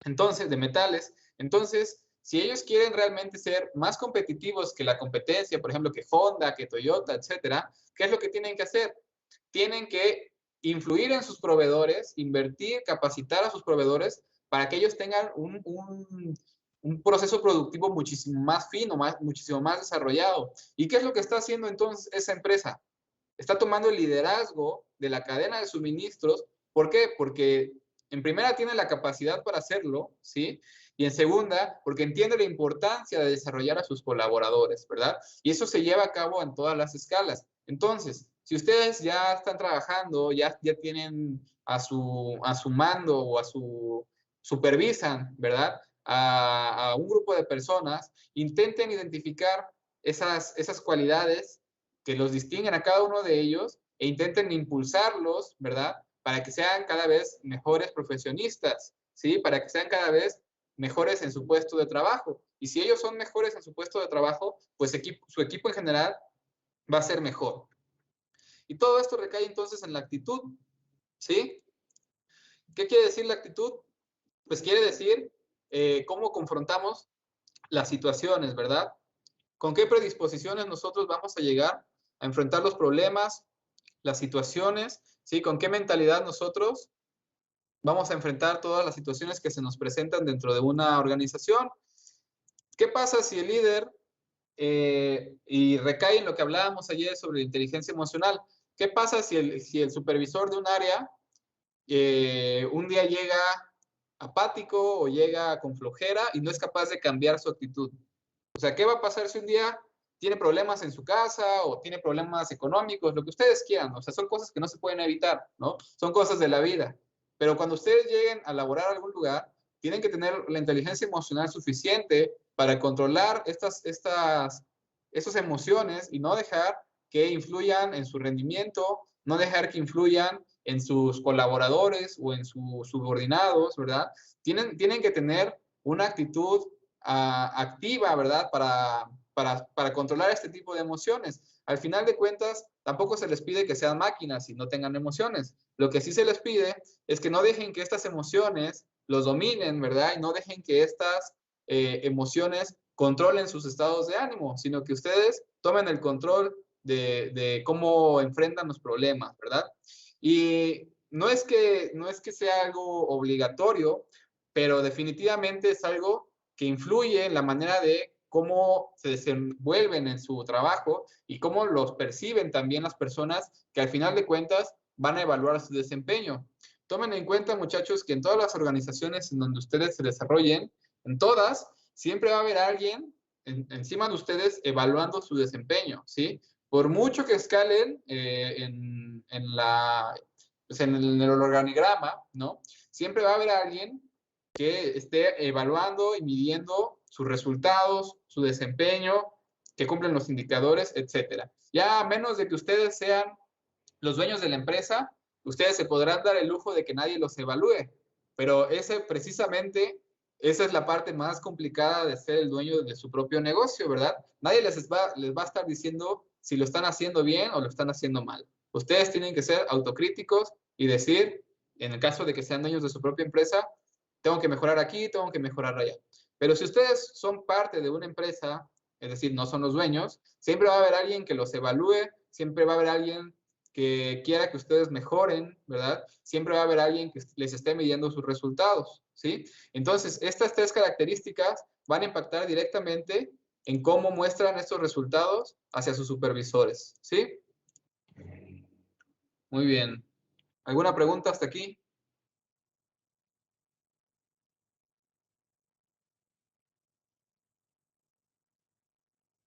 Entonces, de metales. Entonces, si ellos quieren realmente ser más competitivos que la competencia, por ejemplo, que Honda, que Toyota, etcétera, ¿qué es lo que tienen que hacer? Tienen que influir en sus proveedores, invertir, capacitar a sus proveedores para que ellos tengan un proceso productivo muchísimo más fino, muchísimo más desarrollado. ¿Y qué es lo que está haciendo entonces esa empresa? Está tomando el liderazgo de la cadena de suministros. ¿Por qué? Porque en primera tiene la capacidad para hacerlo, ¿sí? Y en segunda, porque entiende la importancia de desarrollar a sus colaboradores, ¿verdad? Y eso se lleva a cabo en todas las escalas. Entonces, si ustedes ya están trabajando, ya tienen a su mando o supervisan, ¿verdad? A un grupo de personas, intenten identificar esas cualidades que los distinguen a cada uno de ellos e intenten impulsarlos, ¿verdad? Para que sean cada vez mejores profesionistas, ¿sí? Para que sean cada vez mejores en su puesto de trabajo. Y si ellos son mejores en su puesto de trabajo, pues su equipo en general va a ser mejor. Y todo esto recae entonces en la actitud, ¿sí? ¿Qué quiere decir la actitud? Pues quiere decir cómo confrontamos las situaciones, ¿verdad? ¿Con qué predisposiciones nosotros vamos a llegar a enfrentar los problemas, las situaciones, ¿sí? ¿Con qué mentalidad nosotros vamos a enfrentar todas las situaciones que se nos presentan dentro de una organización? ¿Qué pasa si el líder, y recae en lo que hablábamos ayer sobre la inteligencia emocional, qué pasa si el supervisor de un área un día llega apático o llega con flojera y no es capaz de cambiar su actitud? O sea, ¿qué va a pasar si un día tiene problemas en su casa o tiene problemas económicos, lo que ustedes quieran? O sea, son cosas que no se pueden evitar, ¿no? Son cosas de la vida. Pero cuando ustedes lleguen a laborar a algún lugar, tienen que tener la inteligencia emocional suficiente para controlar esas emociones y no dejar que influyan en su rendimiento, no dejar que influyan en sus colaboradores o en sus subordinados, ¿verdad? Tienen que tener una actitud activa, ¿verdad? Para controlar este tipo de emociones. Al final de cuentas, tampoco se les pide que sean máquinas y no tengan emociones. Lo que sí se les pide es que no dejen que estas emociones los dominen, ¿verdad? Y no dejen que estas emociones controlen sus estados de ánimo, sino que ustedes tomen el control de cómo enfrentan los problemas, ¿verdad? Y no es que sea algo obligatorio, pero definitivamente es algo que influye en la manera de cómo se desenvuelven en su trabajo y cómo los perciben también las personas que al final de cuentas van a evaluar su desempeño. Tomen en cuenta, muchachos, que en todas las organizaciones en donde ustedes se desarrollen, en todas, siempre va a haber alguien encima de ustedes evaluando su desempeño, ¿sí? Por mucho que escalen en el organigrama, ¿no? Siempre va a haber alguien que esté evaluando y midiendo sus resultados, su desempeño, que cumplen los indicadores, etcétera. Ya a menos de que ustedes sean los dueños de la empresa, ustedes se podrán dar el lujo de que nadie los evalúe, pero precisamente esa es la parte más complicada de ser el dueño de su propio negocio, ¿verdad? Nadie les va a estar diciendo si lo están haciendo bien o lo están haciendo mal. Ustedes tienen que ser autocríticos y decir, en el caso de que sean dueños de su propia empresa, tengo que mejorar aquí, tengo que mejorar allá. Pero si ustedes son parte de una empresa, es decir, no son los dueños, siempre va a haber alguien que los evalúe, siempre va a haber alguien que quiera que ustedes mejoren, ¿verdad? Siempre va a haber alguien que les esté midiendo sus resultados, ¿sí? Entonces, estas 3 características van a impactar directamente en cómo muestran estos resultados hacia sus supervisores, ¿sí? Muy bien. ¿Alguna pregunta hasta aquí?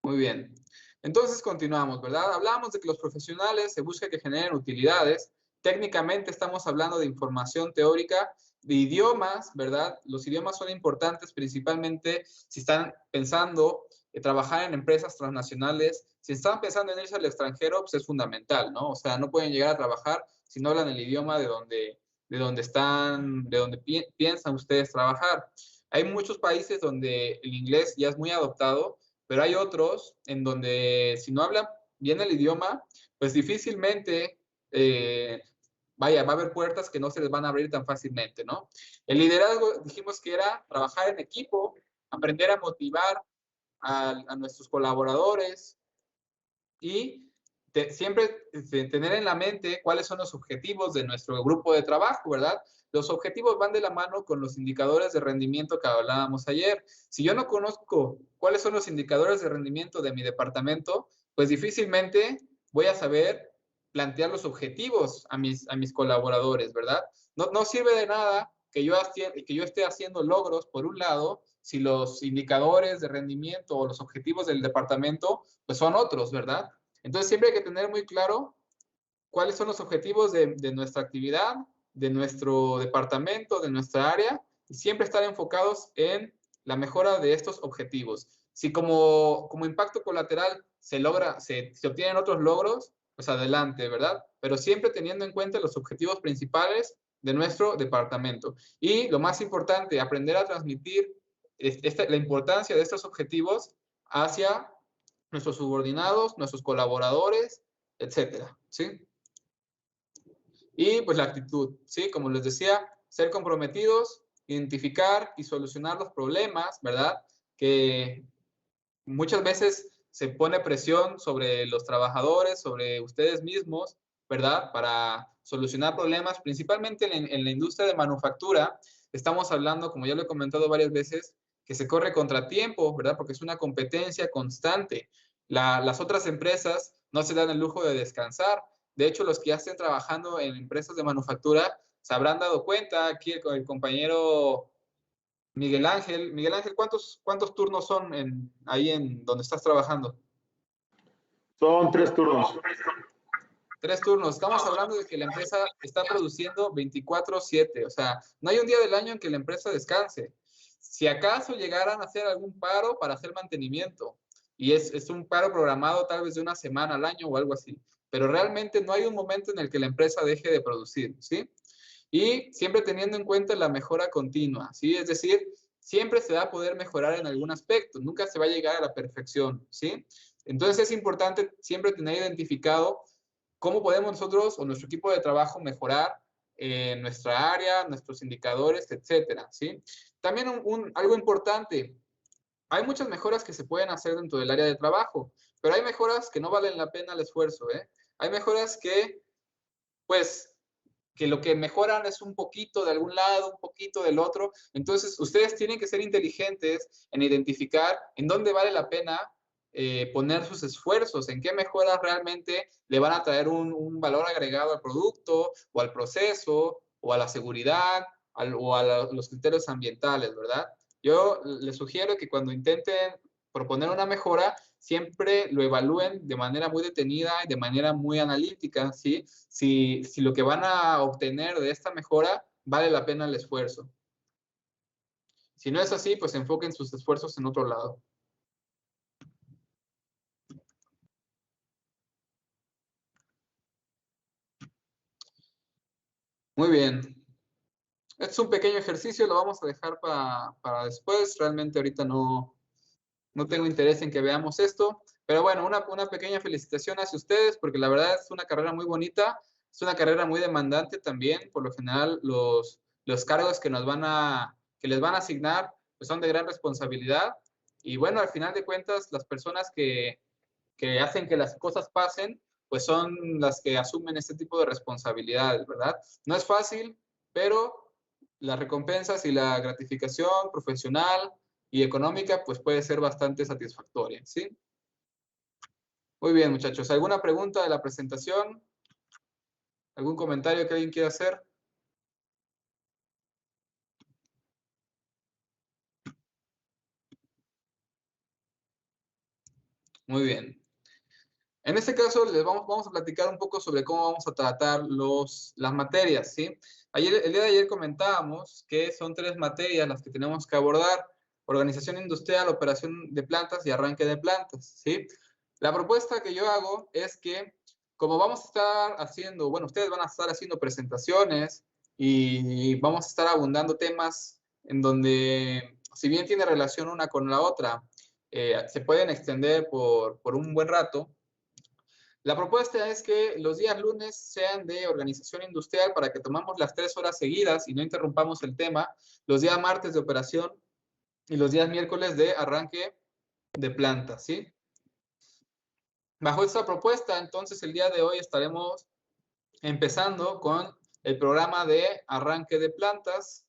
Muy bien. Entonces continuamos, ¿verdad? Hablábamos de que los profesionales se busca que generen utilidades. Técnicamente estamos hablando de información teórica, de idiomas, ¿verdad? Los idiomas son importantes principalmente si están pensando en trabajar en empresas transnacionales. Si están pensando en irse al extranjero, pues es fundamental, ¿no? O sea, no pueden llegar a trabajar si no hablan el idioma de donde están, de donde piensan ustedes trabajar. Hay muchos países donde el inglés ya es muy adoptado, pero hay otros en donde si no hablan bien el idioma, pues difícilmente, va a haber puertas que no se les van a abrir tan fácilmente, ¿no? El liderazgo dijimos que era trabajar en equipo, aprender a motivar a nuestros colaboradores y siempre tener en la mente cuáles son los objetivos de nuestro grupo de trabajo, ¿verdad? Los objetivos van de la mano con los indicadores de rendimiento que hablábamos ayer. Si yo no conozco cuáles son los indicadores de rendimiento de mi departamento, pues difícilmente voy a saber plantear los objetivos a mis colaboradores, ¿verdad? No sirve de nada que yo esté haciendo logros, por un lado, si los indicadores de rendimiento o los objetivos del departamento pues son otros, ¿verdad? Entonces siempre hay que tener muy claro cuáles son los objetivos de nuestra actividad, de nuestro departamento, de nuestra área, y siempre estar enfocados en la mejora de estos objetivos. Si como impacto colateral se obtienen otros logros, pues adelante, ¿verdad? Pero siempre teniendo en cuenta los objetivos principales de nuestro departamento. Y lo más importante, aprender a transmitir la importancia de estos objetivos hacia nuestros subordinados, nuestros colaboradores, etcétera, ¿sí? Y pues la actitud, ¿sí? Como les decía, ser comprometidos, identificar y solucionar los problemas, ¿verdad? Que muchas veces se pone presión sobre los trabajadores, sobre ustedes mismos, ¿verdad? Para solucionar problemas, principalmente en la industria de manufactura. Estamos hablando, como ya lo he comentado varias veces, que se corre contratiempo, ¿verdad? Porque es una competencia constante. Las otras empresas no se dan el lujo de descansar. De hecho, los que ya estén trabajando en empresas de manufactura se habrán dado cuenta, aquí el compañero Miguel Ángel, ¿cuántos turnos son ahí en donde estás trabajando? Son 3 turnos. 3 turnos. Estamos hablando de que la empresa está produciendo 24/7. O sea, no hay un día del año en que la empresa descanse. Si acaso llegaran a hacer algún paro para hacer mantenimiento, y es un paro programado tal vez de una semana al año o algo así, pero realmente no hay un momento en el que la empresa deje de producir, ¿sí? Y siempre teniendo en cuenta la mejora continua, ¿sí? Es decir, siempre se va a poder mejorar en algún aspecto, nunca se va a llegar a la perfección, ¿sí? Entonces es importante siempre tener identificado cómo podemos nosotros o nuestro equipo de trabajo mejorar nuestra área, nuestros indicadores, etcétera, ¿sí? También algo importante, hay muchas mejoras que se pueden hacer dentro del área de trabajo, pero hay mejoras que no valen la pena el esfuerzo, ¿eh? Hay mejoras que, pues, que lo que mejoran es un poquito de algún lado, un poquito del otro. Entonces, ustedes tienen que ser inteligentes en identificar en dónde vale la pena poner sus esfuerzos, en qué mejoras realmente le van a traer un valor agregado al producto o al proceso o a la seguridad o a los criterios ambientales, ¿verdad? Yo les sugiero que cuando intenten proponer una mejora, siempre lo evalúen de manera muy detenida y de manera muy analítica, ¿sí? Si lo que van a obtener de esta mejora vale la pena el esfuerzo. Si no es así, pues enfoquen sus esfuerzos en otro lado. Muy bien. Este es un pequeño ejercicio, lo vamos a dejar para después. Realmente ahorita no tengo interés en que veamos esto. Pero bueno, una pequeña felicitación hacia ustedes, porque la verdad es una carrera muy bonita, es una carrera muy demandante también. Por lo general, los cargos que les van a asignar pues son de gran responsabilidad. Y bueno, al final de cuentas, las personas que hacen que las cosas pasen, pues son las que asumen este tipo de responsabilidades, ¿verdad? No es fácil, pero las recompensas y la gratificación profesional y económica, pues puede ser bastante satisfactoria, ¿sí? Muy bien, muchachos. ¿Alguna pregunta de la presentación? ¿Algún comentario que alguien quiera hacer? Muy bien. En este caso, vamos a platicar un poco sobre cómo vamos a tratar las materias, ¿sí? El día de ayer comentábamos que son 3 materias las que tenemos que abordar: organización industrial, operación de plantas y arranque de plantas, ¿sí? La propuesta que yo hago es que, como vamos a estar haciendo, bueno, ustedes van a estar haciendo presentaciones y vamos a estar abundando temas en donde, si bien tiene relación una con la otra, se pueden extender por un buen rato. La propuesta es que los días lunes sean de organización industrial para que tomamos las 3 horas seguidas y no interrumpamos el tema, los días martes de operación y los días miércoles de arranque de planta, ¿sí? Bajo esta propuesta, entonces, el día de hoy estaremos empezando con el programa de arranque de plantas.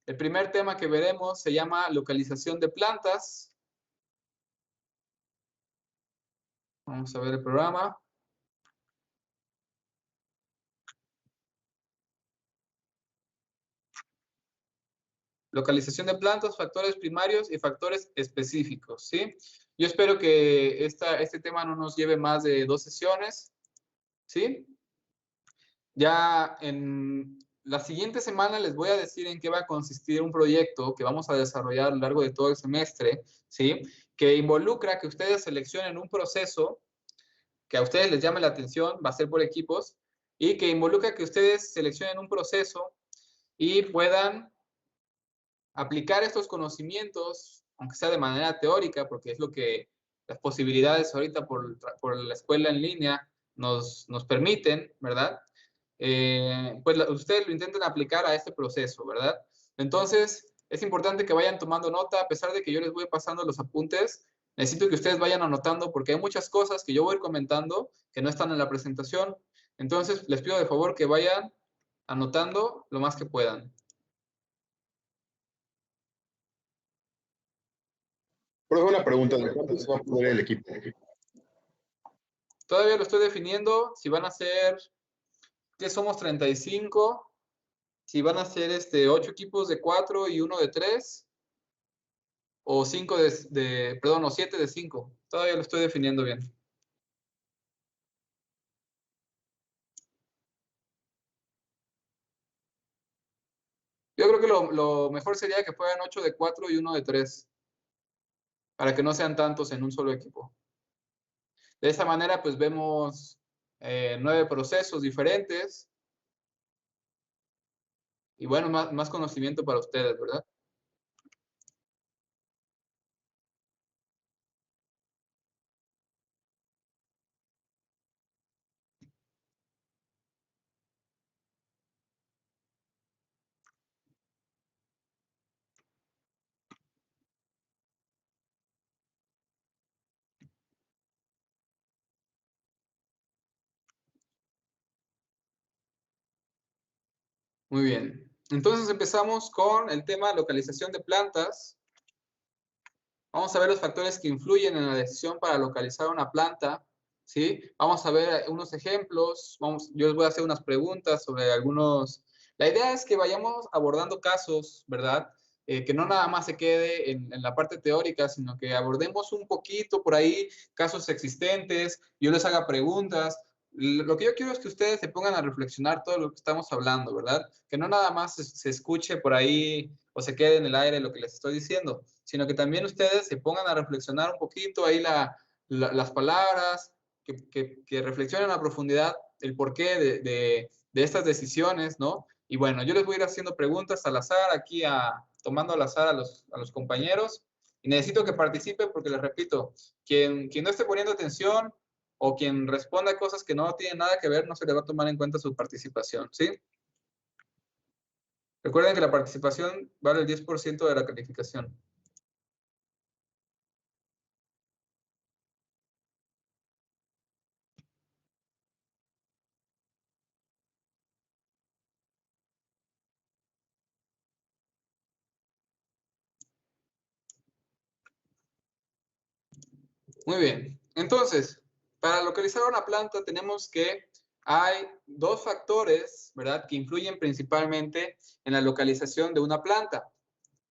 El primer tema que veremos se llama localización de plantas. Vamos a ver el programa. Localización de plantas, factores primarios y factores específicos, ¿sí? Yo espero que este tema no nos lleve más de 2 sesiones, ¿sí? Ya en la siguiente semana les voy a decir en qué va a consistir un proyecto que vamos a desarrollar a lo largo de todo el semestre, ¿sí? Que involucra que ustedes seleccionen un proceso que a ustedes les llame la atención, va a ser por equipos, y que involucra que ustedes seleccionen un proceso y puedan aplicar estos conocimientos, aunque sea de manera teórica, porque es lo que las posibilidades ahorita por la escuela en línea nos permiten, ¿verdad? Pues ustedes lo intenten aplicar a este proceso, ¿verdad? Entonces, es importante que vayan tomando nota, a pesar de que yo les voy pasando los apuntes, necesito que ustedes vayan anotando porque hay muchas cosas que yo voy comentando que no están en la presentación. Entonces, les pido de favor que vayan anotando lo más que puedan. Pero una pregunta, ¿de cuánto se va a poder el equipo? Todavía lo estoy definiendo, si van a ser, ¿qué somos? 35, si van a ser 8 equipos de 4 y 1 de 3, o 5 perdón, o 7 de 5. Todavía lo estoy definiendo bien. Yo creo que lo mejor sería que fueran 8 de 4 y 1 de 3, para que no sean tantos en un solo equipo. De esa manera, pues vemos 9 procesos diferentes. Y bueno, más conocimiento para ustedes, ¿verdad? Muy bien. Entonces empezamos con el tema localización de plantas. Vamos a ver los factores que influyen en la decisión para localizar una planta, ¿sí? Vamos a ver unos ejemplos. Yo les voy a hacer unas preguntas sobre algunos. La idea es que vayamos abordando casos, ¿verdad? Que no nada más se quede en la parte teórica, sino que abordemos un poquito por ahí casos existentes, yo les haga preguntas. Lo que yo quiero es que ustedes se pongan a reflexionar todo lo que estamos hablando, ¿verdad? Que no nada más se escuche por ahí o se quede en el aire lo que les estoy diciendo, sino que también ustedes se pongan a reflexionar un poquito ahí las palabras, que reflexionen a profundidad el porqué de estas decisiones, ¿no? Y bueno, yo les voy a ir haciendo preguntas al azar aquí, tomando al azar a los compañeros, y necesito que participen porque les repito, quien no esté poniendo atención o quien responda cosas que no tienen nada que ver, no se le va a tomar en cuenta su participación, ¿sí? Recuerden que la participación vale el 10% de la calificación. Muy bien. Entonces, para localizar una planta tenemos que hay dos factores, ¿verdad?, que influyen principalmente en la localización de una planta.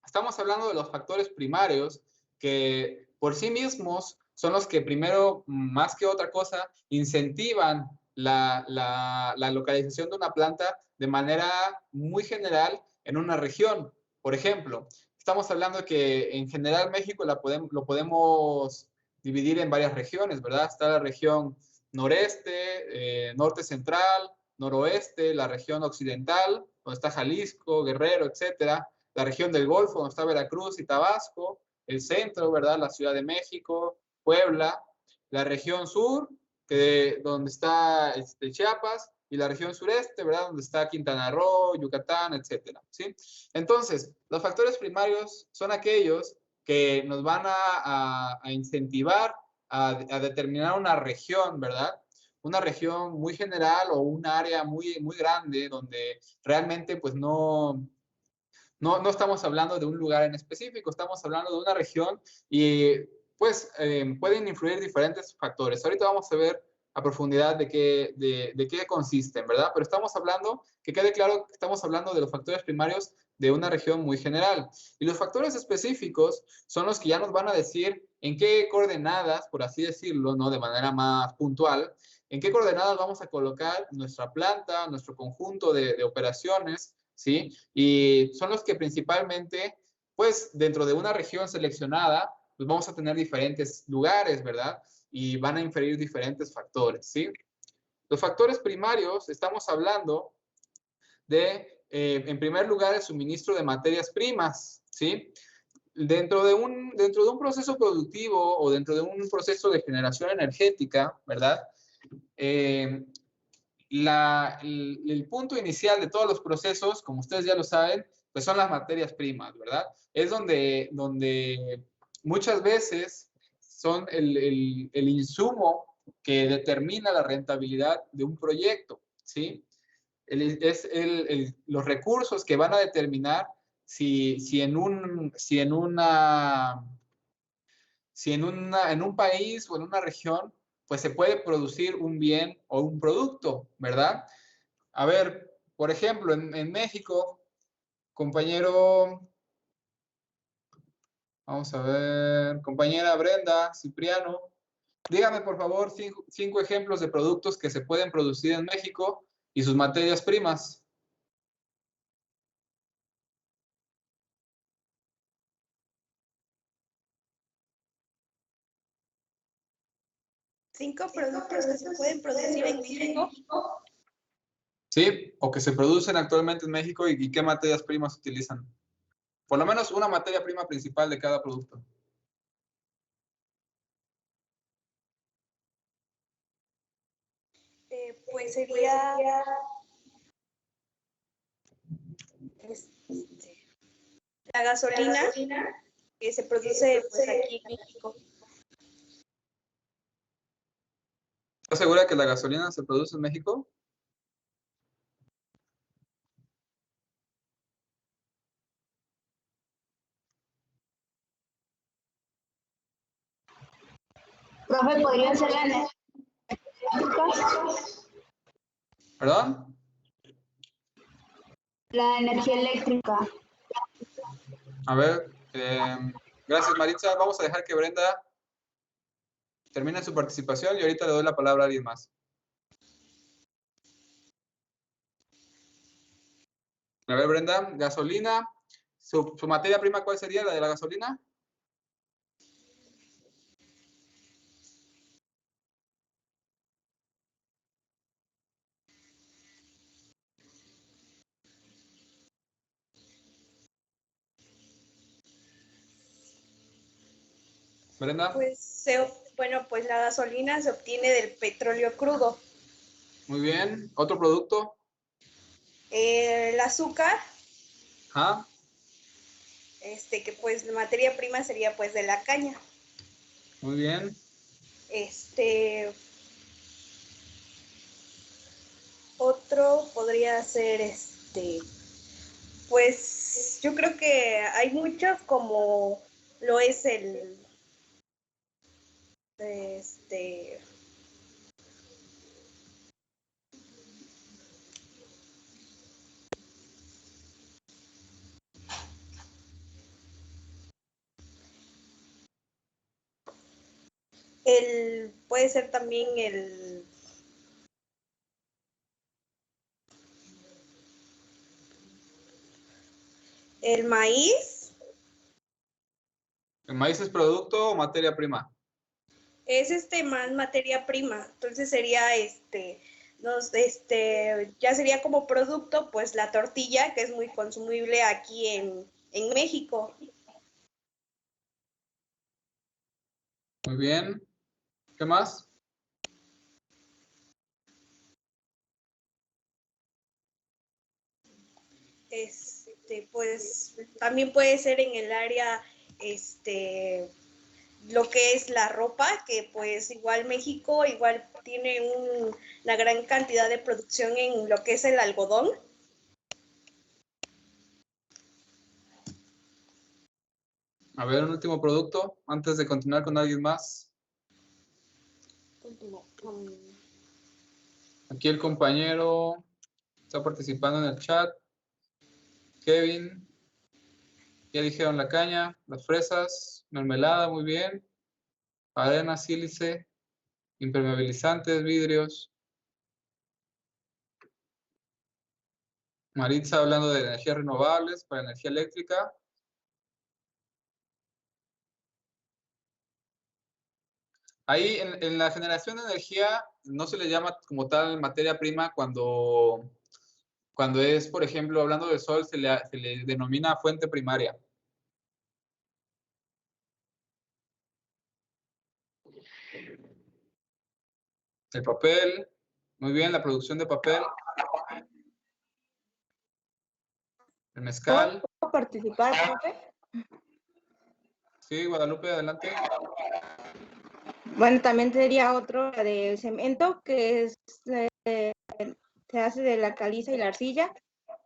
Estamos hablando de los factores primarios que por sí mismos son los que primero, más que otra cosa, incentivan la localización de una planta de manera muy general en una región. Por ejemplo, estamos hablando de que en general México lo podemos dividir en varias regiones, ¿verdad? Está la región noreste, norte central, noroeste, la región occidental, donde está Jalisco, Guerrero, etcétera, la región del Golfo, donde está Veracruz y Tabasco, el centro, ¿verdad? La Ciudad de México, Puebla, la región sur, donde está Chiapas, y la región sureste, ¿verdad? Donde está Quintana Roo, Yucatán, etcétera, ¿sí? Entonces, los factores primarios son aquellos que nos van a incentivar a determinar una región, ¿verdad? Una región muy general o un área muy, muy grande donde realmente pues no estamos hablando de un lugar en específico, estamos hablando de una región y pues pueden influir diferentes factores. Ahorita vamos a ver a profundidad de qué consisten, ¿verdad? Pero estamos hablando, que quede claro que estamos hablando de los factores primarios de una región muy general. Y los factores específicos son los que ya nos van a decir en qué coordenadas, por así decirlo, ¿no?, de manera más puntual, en qué coordenadas vamos a colocar nuestra planta, nuestro conjunto de operaciones, ¿sí? Y son los que principalmente, pues, dentro de una región seleccionada, pues vamos a tener diferentes lugares, ¿verdad? Y van a inferir diferentes factores, ¿sí? Los factores primarios, estamos hablando de, en primer lugar, el suministro de materias primas, ¿sí? Dentro de un proceso productivo o dentro de un proceso de generación energética, ¿verdad? El punto inicial de todos los procesos, como ustedes ya lo saben, pues son las materias primas, ¿verdad? Es donde muchas veces son el insumo que determina la rentabilidad de un proyecto, ¿sí? Los recursos que van a determinar si en un país o en una región pues se puede producir un bien o un producto, ¿verdad? A ver, por ejemplo, en México, compañero, vamos a ver, compañera Brenda, Cipriano, dígame por favor 5 ejemplos de productos que se pueden producir en México y sus materias primas. ¿5 productos que se pueden producir en México? Sí, o que se producen actualmente en México y qué materias primas utilizan. Por lo menos una materia prima principal de cada producto. Pues sería la gasolina que se produce pues, aquí en México. ¿Estás segura que la gasolina se produce en México? Profe, ¿podría ser la energía eléctrica? ¿Perdón? La energía eléctrica. A ver, gracias Maritza. Vamos a dejar que Brenda termine su participación y ahorita le doy la palabra a alguien más. A ver, Brenda, gasolina. ¿Su materia prima cuál sería, la de la gasolina? Brenda. Pues, bueno, pues la gasolina se obtiene del petróleo crudo. Muy bien. ¿Otro producto? El azúcar, Ajá. que pues la materia prima sería pues de la caña. Muy bien. Otro podría ser pues yo creo que hay muchos como lo es puede ser también el maíz. ¿El maíz es producto o materia prima? Es más materia prima, entonces sería ya sería como producto, pues la tortilla, que es muy consumible aquí en México. Muy bien. ¿Qué más? Pues también puede ser en el área, lo que es la ropa, que pues igual México igual tiene una gran cantidad de producción en lo que es el algodón. A ver, un último producto antes de continuar con alguien más. Aquí el compañero está participando en el chat. Kevin. Ya dijeron la caña, las fresas, mermelada, muy bien. Arena, sílice, impermeabilizantes, vidrios. Maritza hablando de energías renovables para energía eléctrica. Ahí en la generación de energía no se le llama como tal materia prima cuando es, por ejemplo, hablando del sol, se le denomina fuente primaria. El papel, muy bien, la producción de papel. El mezcal. ¿Puedo participar, profe? Sí, Guadalupe, adelante. Bueno, también sería otro de cemento, que se hace de la caliza y la arcilla.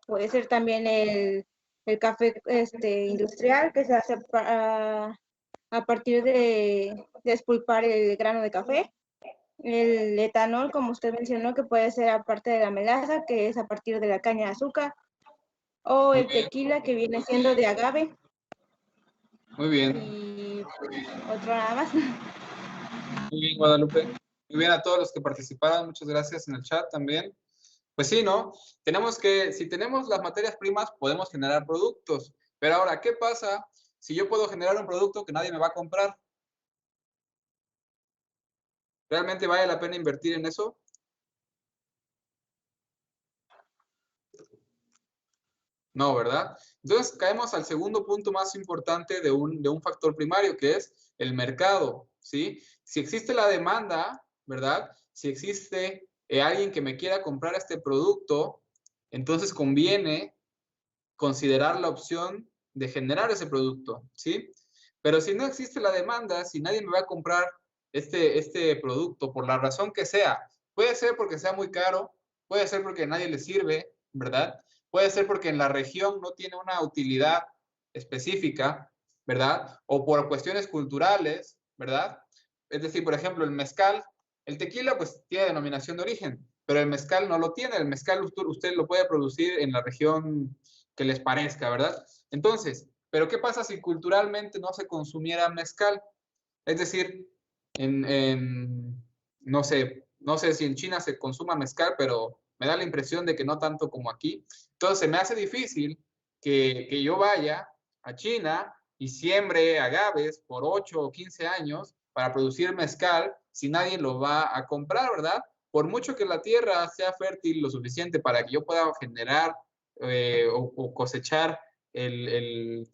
Puede ser también el café industrial, que se hace a partir de despulpar el grano de café. El etanol, como usted mencionó, que puede ser aparte de la melaza, que es a partir de la caña de azúcar. O el tequila, que viene siendo de agave. Muy bien. Y otro nada más. Muy bien, Guadalupe. Muy bien a todos los que participaron. Muchas gracias en el chat también. Pues sí, ¿no? Si tenemos las materias primas, podemos generar productos. Pero ahora, ¿qué pasa si yo puedo generar un producto que nadie me va a comprar? ¿Realmente vale la pena invertir en eso? No, ¿verdad? Entonces caemos al segundo punto más importante de un factor primario, que es el mercado, ¿sí? Si existe la demanda, ¿verdad? Si existe alguien que me quiera comprar este producto, entonces conviene considerar la opción de generar ese producto, ¿sí? Pero si no existe la demanda, si nadie me va a comprar este producto por la razón que sea, puede ser porque sea muy caro, puede ser porque a nadie le sirve, ¿verdad? Puede ser porque en la región no tiene una utilidad específica, ¿verdad? O por cuestiones culturales, ¿verdad? Es decir, por ejemplo, el mezcal, el tequila pues tiene denominación de origen, pero el mezcal no lo tiene. El mezcal usted lo puede producir en la región que les parezca, ¿verdad? Entonces, ¿pero qué pasa si culturalmente no se consumiera mezcal? Es decir, no sé si en China se consuma mezcal, pero me da la impresión de que no tanto como aquí. Entonces, se me hace difícil que yo vaya a China y siembre agaves por 8 o 15 años para producir mezcal si nadie lo va a comprar, ¿verdad? Por mucho que la tierra sea fértil lo suficiente para que yo pueda generar o cosechar el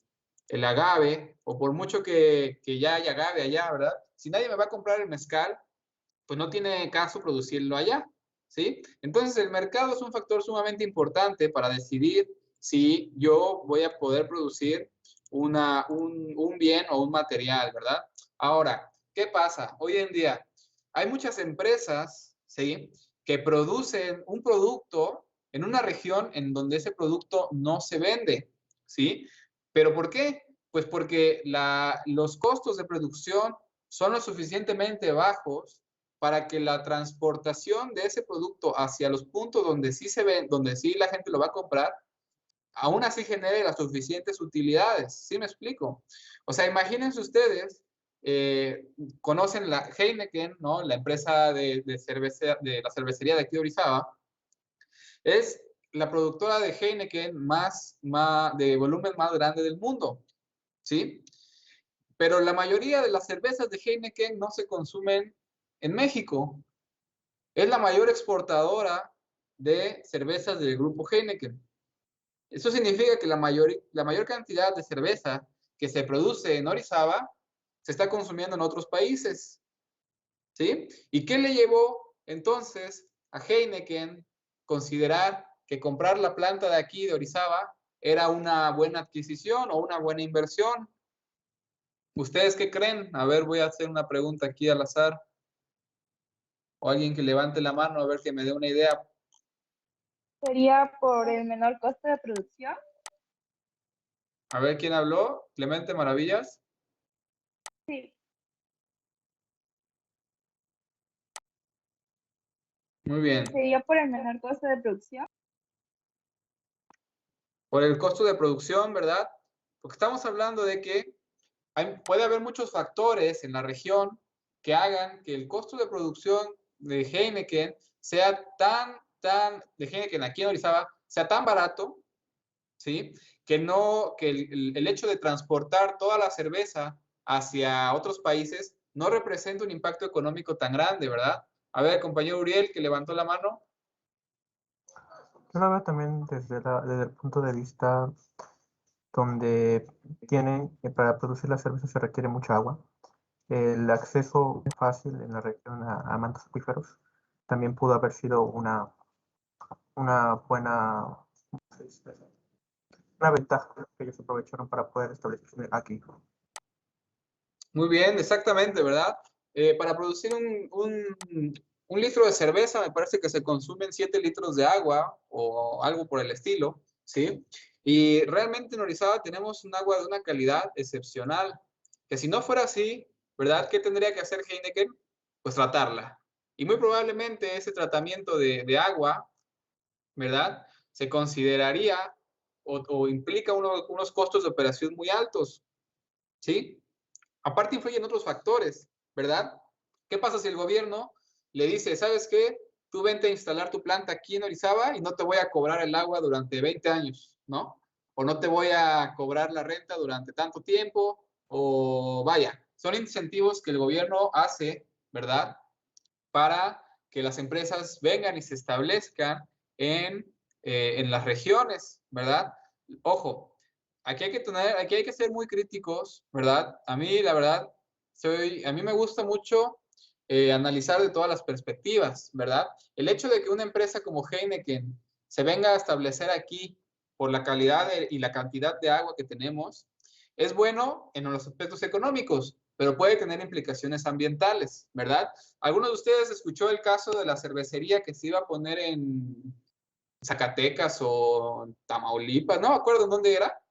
agave, o por mucho que ya haya agave allá, ¿verdad? Si nadie me va a comprar el mezcal, pues no tiene caso producirlo allá, ¿sí? Entonces el mercado es un factor sumamente importante para decidir si yo voy a poder producir un bien o un material, ¿verdad? Ahora, ¿qué pasa? Hoy en día hay muchas empresas, ¿sí? Que producen un producto en una región en donde ese producto no se vende, ¿sí? ¿Pero por qué? Pues porque los costos de producción son lo suficientemente bajos para que la transportación de ese producto hacia los puntos donde sí se ve, donde sí la gente lo va a comprar, aún así genere las suficientes utilidades. ¿Sí me explico? O sea, imagínense ustedes, conocen la Heineken, ¿no? La empresa de la cervecería de aquí de Orizaba, es la productora de Heineken de volumen más grande del mundo, ¿sí? Pero la mayoría de las cervezas de Heineken no se consumen en México. Es la mayor exportadora de cervezas del grupo Heineken. Eso significa que la mayor cantidad de cerveza que se produce en Orizaba se está consumiendo en otros países, ¿sí? ¿Y qué le llevó entonces a Heineken considerar que comprar la planta de aquí de Orizaba era una buena adquisición o una buena inversión? ¿Ustedes qué creen? A ver, voy a hacer una pregunta aquí al azar. O alguien que levante la mano a ver que me dé una idea. ¿Sería por el menor costo de producción? A ver, ¿quién habló? Clemente Maravillas. Sí. Muy bien. ¿Sería por el menor costo de producción? Por el costo de producción, ¿verdad? Porque estamos hablando de que puede haber muchos factores en la región que hagan que el costo de producción de Heineken sea de Heineken aquí en Orizaba, sea tan barato, ¿sí? Que el hecho de transportar toda la cerveza hacia otros países no representa un impacto económico tan grande, ¿verdad? A ver, compañero Uriel, que levantó la mano. Yo lo veo también desde el punto de vista donde para producir la cerveza se requiere mucha agua. El acceso fácil en la región a mantos acuíferos también pudo haber sido una buena, una ventaja que ellos aprovecharon para poder establecerse aquí. Muy bien, exactamente, ¿verdad? Para producir un litro de cerveza me parece que se consumen 7 litros de agua o algo por el estilo, ¿sí? Y realmente en Orizaba tenemos un agua de una calidad excepcional, que si no fuera así, ¿verdad? ¿Qué tendría que hacer Heineken? Pues tratarla. Y muy probablemente ese tratamiento de agua, ¿verdad? Se consideraría o implica unos costos de operación muy altos, ¿sí? Aparte influyen otros factores, ¿verdad? ¿Qué pasa si el gobierno le dice, ¿sabes qué? Tú vente a instalar tu planta aquí en Orizaba y no te voy a cobrar el agua durante 20 años, ¿no? O no te voy a cobrar la renta durante tanto tiempo, o vaya, son incentivos que el gobierno hace, ¿verdad? Para que las empresas vengan y se establezcan en las regiones, ¿verdad? Ojo, aquí hay que ser muy críticos, ¿verdad? A mí, la verdad, a mí me gusta mucho analizar de todas las perspectivas, ¿verdad? El hecho de que una empresa como Heineken se venga a establecer aquí por la calidad y la cantidad de agua que tenemos, es bueno en los aspectos económicos, pero puede tener implicaciones ambientales, ¿verdad? ¿Alguno de ustedes escuchó el caso de la cervecería que se iba a poner en Zacatecas o Tamaulipas? No me acuerdo en dónde era.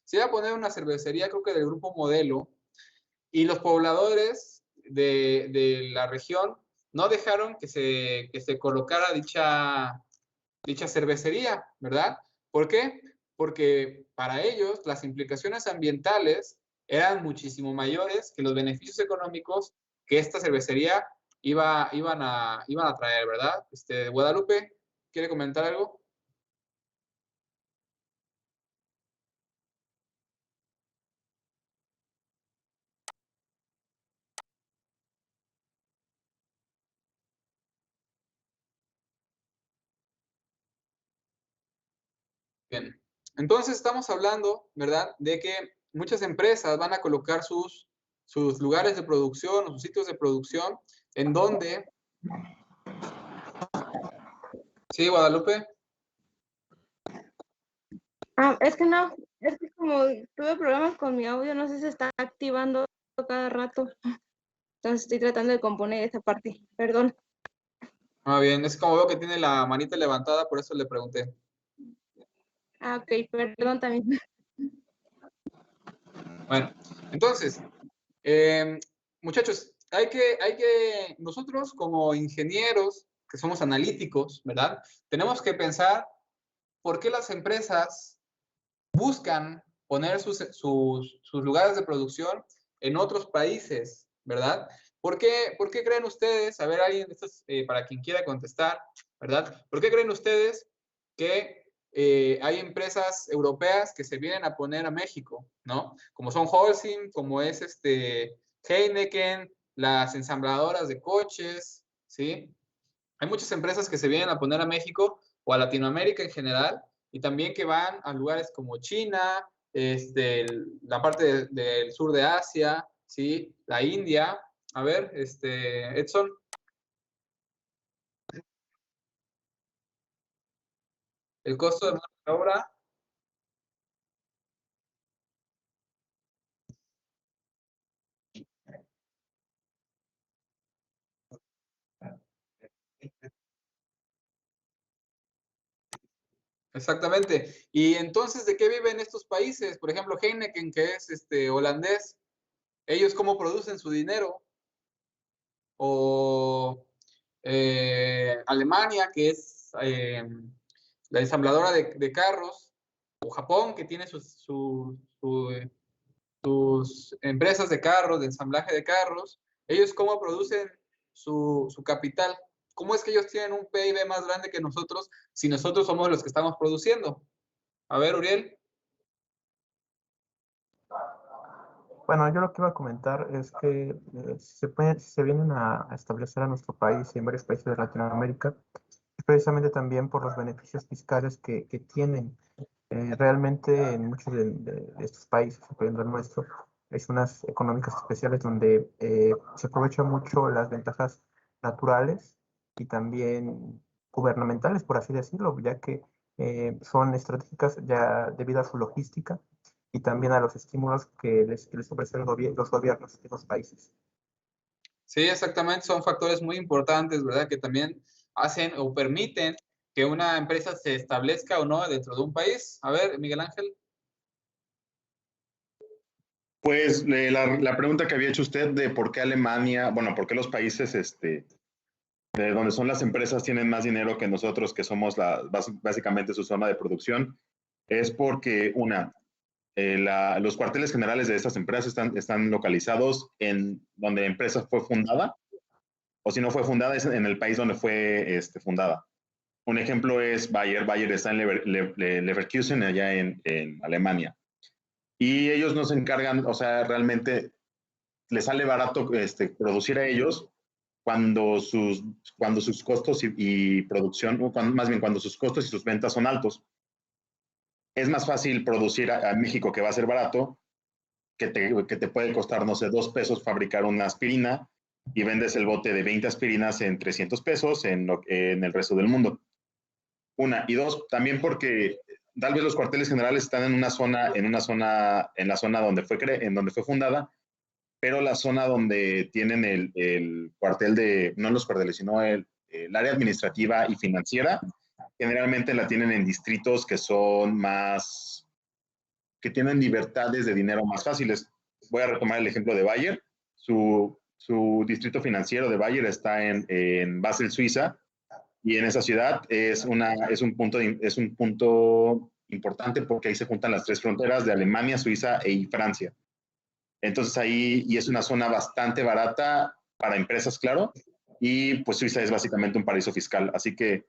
Se iba a poner una cervecería, creo que del grupo Modelo, y los pobladores de la región no dejaron que se colocara dicha cervecería, ¿verdad? ¿Por qué? Porque para ellos las implicaciones ambientales eran muchísimo mayores que los beneficios económicos que esta cervecería iban a traer, ¿verdad? Guadalupe, ¿quiere comentar algo? Bien. Entonces estamos hablando, ¿verdad?, de que muchas empresas van a colocar sus lugares de producción o sus sitios de producción en donde... Sí, Guadalupe. Es que no, es que como tuve problemas con mi audio, no sé si se está activando cada rato. Entonces estoy tratando de componer esa parte. Perdón. Bien, es como veo que tiene la manita levantada, por eso le pregunté. Ok, perdón también. Bueno, entonces, muchachos, nosotros como ingenieros, que somos analíticos, ¿verdad? Tenemos que pensar por qué las empresas buscan poner sus lugares de producción en otros países, ¿verdad? ¿Por qué creen ustedes, a ver, alguien, para quien quiera contestar, ¿verdad? ¿Por qué creen ustedes que hay empresas europeas que se vienen a poner a México, ¿no? Como son Holcim, como es Heineken, las ensambladoras de coches, ¿sí? Hay muchas empresas que se vienen a poner a México o a Latinoamérica en general, y también que van a lugares como China, la parte del sur de Asia, ¿sí? La India. A ver, Edson. El costo de mano de obra. Exactamente. Y entonces, ¿de qué viven estos países? Por ejemplo, Heineken, que es holandés, ¿ellos cómo producen su dinero? O Alemania, que es la ensambladora de carros, o Japón, que tiene sus empresas de carros, de ensamblaje de carros, ellos cómo producen su capital. ¿Cómo es que ellos tienen un PIB más grande que nosotros si nosotros somos los que estamos produciendo? A ver, Uriel. Bueno, yo lo que iba a comentar es que se vienen a establecer a nuestro país y en varios países de Latinoamérica, precisamente también por los beneficios fiscales que tienen. Realmente en muchos de estos países, incluyendo el nuestro, hay zonas económicas especiales donde se aprovechan mucho las ventajas naturales y también gubernamentales, por así decirlo, ya que son estratégicas ya debido a su logística y también a los estímulos que les ofrecen los gobiernos de los países. Sí, exactamente, son factores muy importantes, ¿verdad? Que también hacen o permiten que una empresa se establezca o no dentro de un país. A ver, Miguel Ángel. Pues la pregunta que había hecho usted de por qué Alemania, bueno, por qué los países de donde son las empresas tienen más dinero que nosotros, que somos básicamente su zona de producción, es porque, los cuarteles generales de estas empresas están localizados en donde la empresa fue fundada, o si no fue fundada, es en el país donde fue fundada. Un ejemplo es Bayer. Bayer está en Leverkusen, allá en Alemania. Y ellos nos encargan, o sea, realmente les sale barato producir a ellos cuando sus costos y producción, más bien cuando sus costos y sus ventas son altos. Es más fácil producir a México, que va a ser barato, que te puede costar, no sé, 2 pesos fabricar una aspirina y vendes el bote de 20 aspirinas en 300 pesos en el resto del mundo. Una. Y dos, también porque tal vez los cuarteles generales están en la zona donde fue fundada, pero la zona donde tienen el cuartel no los cuarteles, sino el área administrativa y financiera, generalmente la tienen en distritos que tienen libertades de dinero más fáciles. Voy a retomar el ejemplo de Bayer. Su distrito financiero de Bayer está en Basel, Suiza, y en esa ciudad es un punto importante porque ahí se juntan las 3 fronteras de Alemania, Suiza y Francia. Entonces y es una zona bastante barata para empresas, claro, y pues Suiza es básicamente un paraíso fiscal, así que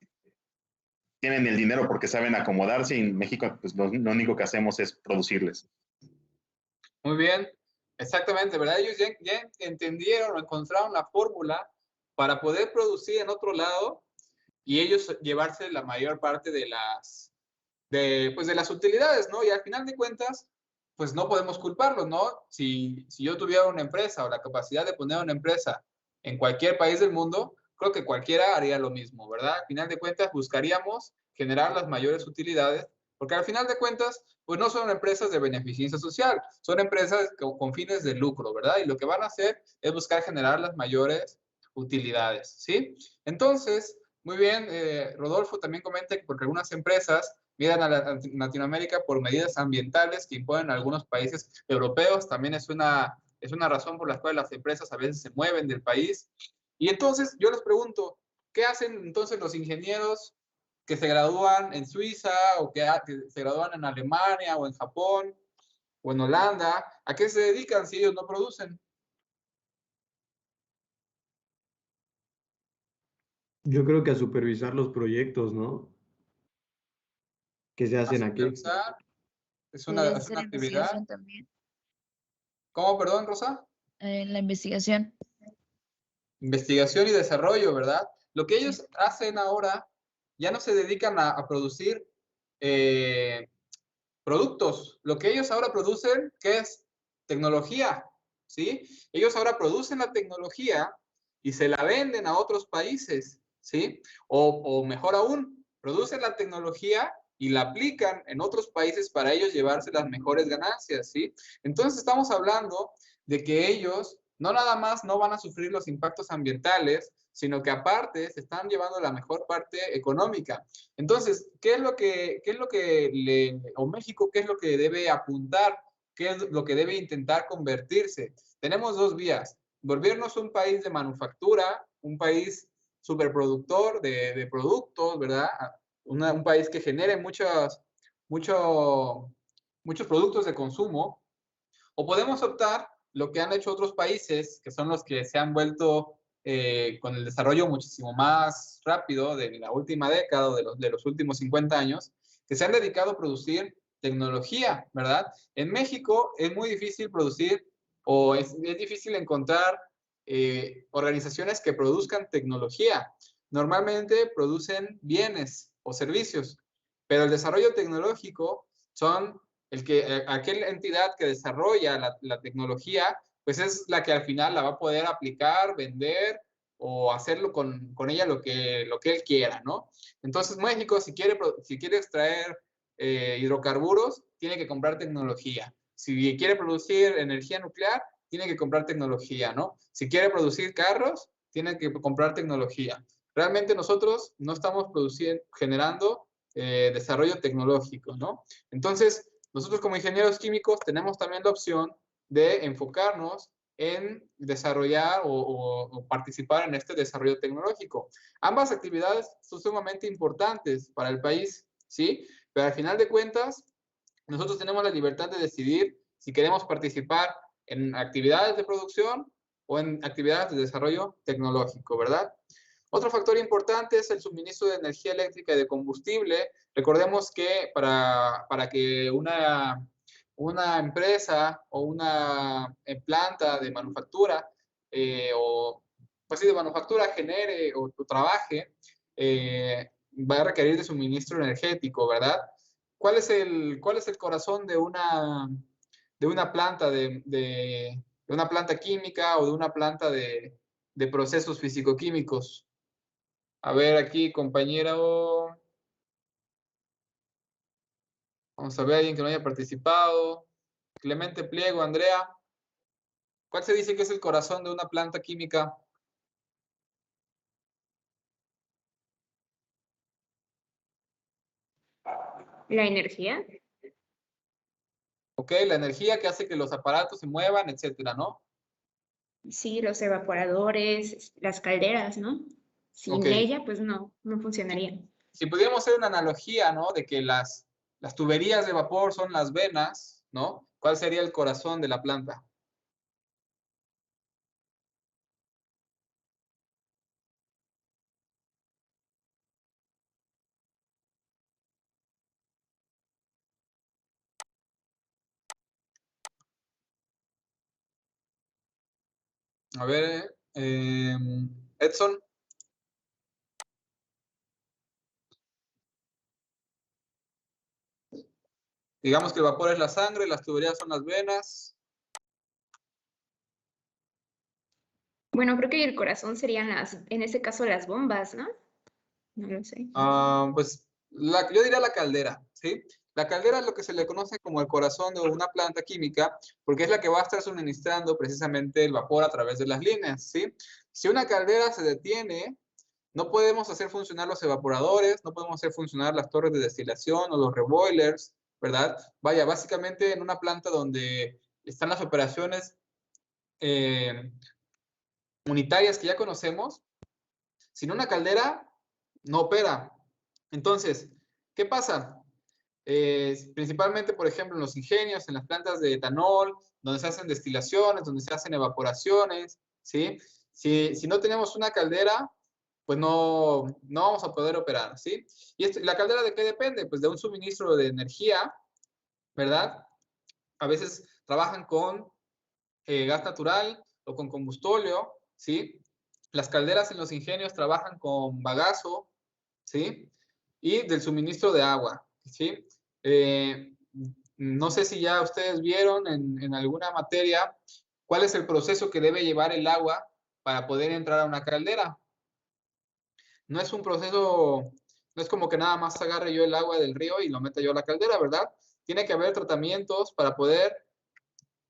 tienen el dinero porque saben acomodarse, y en México pues lo único que hacemos es producirles. Muy bien, exactamente, ¿verdad? Ellos ya entendieron o encontraron la fórmula para poder producir en otro lado y ellos llevarse la mayor parte de las utilidades, ¿no? Y al final de cuentas, pues no podemos culparlos, ¿no? Si yo tuviera una empresa o la capacidad de poner una empresa en cualquier país del mundo, creo que cualquiera haría lo mismo, ¿verdad? Al final de cuentas, buscaríamos generar las mayores utilidades, porque al final de cuentas, pues no son empresas de beneficencia social, son empresas con fines de lucro, ¿verdad? Y lo que van a hacer es buscar generar las mayores utilidades, ¿sí? Entonces, muy bien, Rodolfo también comenta que porque algunas empresas miran a Latinoamérica por medidas ambientales que imponen algunos países europeos, también es una es una razón por la cual las empresas a veces se mueven del país. Y entonces yo les pregunto, ¿qué hacen entonces los ingenieros que se gradúan en Suiza o que se gradúan en Alemania o en Japón o en Holanda? ¿A qué se dedican si ellos no producen? Yo creo que a supervisar los proyectos, ¿no? Que se hacen aquí. Supervisar, es Puede una ser actividad. investigación también. ¿Cómo, perdón, Rosa? La investigación. Investigación y desarrollo, ¿verdad? Lo que ellos hacen ahora, ya no se dedican a producir productos. Lo que ellos ahora producen, ¿qué es? Tecnología, ¿sí? Ellos ahora producen la tecnología y se la venden a otros países, ¿sí? O mejor aún, producen la tecnología y la aplican en otros países para ellos llevarse las mejores ganancias, ¿sí? Entonces estamos hablando de que ellos no nada más no van a sufrir los impactos ambientales, sino que aparte se están llevando la mejor parte económica. Entonces, ¿qué es lo que o México, qué es lo que debe apuntar? ¿Qué es lo que debe intentar convertirse? Tenemos dos vías: volvernos un país de manufactura, un país superproductor de productos, ¿verdad? Un país que genere muchos productos de consumo, o podemos optar lo que han hecho otros países, que son los que se han vuelto con el desarrollo muchísimo más rápido de la última década, de los últimos 50 años, que se han dedicado a producir tecnología, ¿verdad? En México es muy difícil producir, o es difícil encontrar organizaciones que produzcan tecnología. Normalmente producen bienes o servicios, pero el desarrollo tecnológico son aquella entidad que desarrolla la tecnología, pues es la que al final la va a poder aplicar, vender o hacerlo con ella lo que él quiera, ¿no? Entonces México, si quiere extraer hidrocarburos, tiene que comprar tecnología. Si quiere producir energía nuclear, tiene que comprar tecnología, ¿no? Si quiere producir carros, tiene que comprar tecnología. Realmente nosotros no estamos generando desarrollo tecnológico, ¿no? Entonces, nosotros como ingenieros químicos tenemos también la opción de enfocarnos en desarrollar o participar en este desarrollo tecnológico. Ambas actividades son sumamente importantes para el país, ¿sí? Pero al final de cuentas, nosotros tenemos la libertad de decidir si queremos participar en actividades de producción o en actividades de desarrollo tecnológico, ¿verdad? Otro factor importante es el suministro de energía eléctrica y de combustible. Recordemos que para que una empresa o una planta de manufactura pues sí, de manufactura genere o trabaje, va a requerir de suministro energético, ¿verdad? ¿Cuál es el corazón de una planta de una planta química o de una planta de procesos físico-químicos? A ver aquí, compañero. Vamos a ver a alguien que no haya participado. Clemente Pliego, Andrea. ¿Cuál se dice que es el corazón de una planta química? La energía. Ok, la energía que hace que los aparatos se muevan, etcétera, ¿no? Sí, los evaporadores, las calderas, ¿no? Sin ella, pues no funcionaría. Si pudiéramos hacer una analogía, ¿no? De que las tuberías de vapor son las venas, ¿no? ¿Cuál sería el corazón de la planta? A ver, Edson. Digamos que el vapor es la sangre, las tuberías son las venas. Bueno, creo que el corazón serían en ese caso las bombas, ¿no? No lo sé. Pues yo diría la caldera, ¿sí? La caldera es lo que se le conoce como el corazón de una planta química, porque es la que va a estar suministrando precisamente el vapor a través de las líneas, ¿sí? Si una caldera se detiene, no podemos hacer funcionar los evaporadores, no podemos hacer funcionar las torres de destilación o los reboilers, ¿verdad? Vaya, básicamente en una planta donde están las operaciones unitarias que ya conocemos, sin una caldera no opera. Entonces, ¿qué pasa? Principalmente, por ejemplo, en los ingenios, en las plantas de etanol, donde se hacen destilaciones, donde se hacen evaporaciones, ¿sí? Si no tenemos una caldera, pues no vamos a poder operar, ¿sí? ¿Y la caldera de qué depende? Pues de un suministro de energía, ¿verdad? A veces trabajan con gas natural o con combustóleo, ¿sí? Las calderas en los ingenios trabajan con bagazo, ¿sí? Y del suministro de agua, ¿sí? No sé si ya ustedes vieron en alguna materia cuál es el proceso que debe llevar el agua para poder entrar a una caldera. No es un proceso, no es como que nada más agarre yo el agua del río y lo meta yo a la caldera, ¿verdad? Tiene que haber tratamientos para poder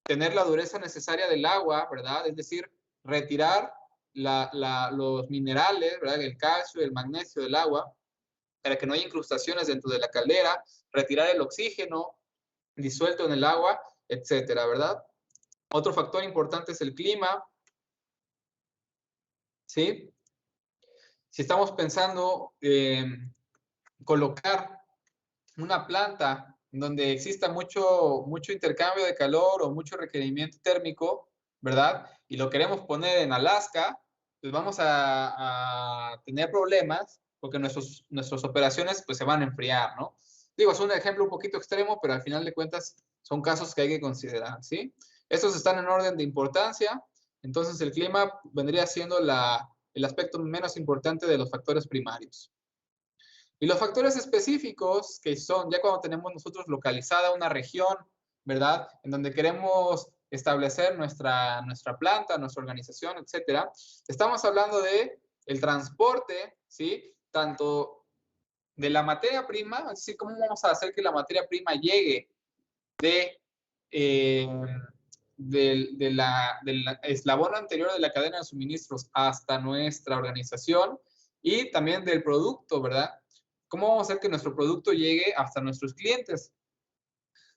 tener la dureza necesaria del agua, ¿verdad? Es decir, retirar los minerales, ¿verdad? El calcio, el magnesio del agua, para que no haya incrustaciones dentro de la caldera, retirar el oxígeno disuelto en el agua, etcétera, ¿verdad? Otro factor importante es el clima, ¿sí? Si estamos pensando colocar una planta donde exista mucho intercambio de calor o mucho requerimiento térmico, ¿verdad? Y lo queremos poner en Alaska, pues vamos a tener problemas porque nuestras operaciones pues se van a enfriar, ¿no? Digo, es un ejemplo un poquito extremo, pero al final de cuentas son casos que hay que considerar, ¿sí? Estos están en orden de importancia, entonces el clima vendría siendo el aspecto menos importante de los factores primarios. Y los factores específicos, que son ya cuando tenemos nosotros localizada una región, ¿verdad? En donde queremos establecer nuestra planta, nuestra organización, etcétera. Estamos hablando de el transporte, ¿sí? Tanto de la materia prima, es decir, cómo vamos a hacer que la materia prima llegue del eslabón anterior de la cadena de suministros hasta nuestra organización y también del producto, ¿verdad? ¿Cómo vamos a hacer que nuestro producto llegue hasta nuestros clientes?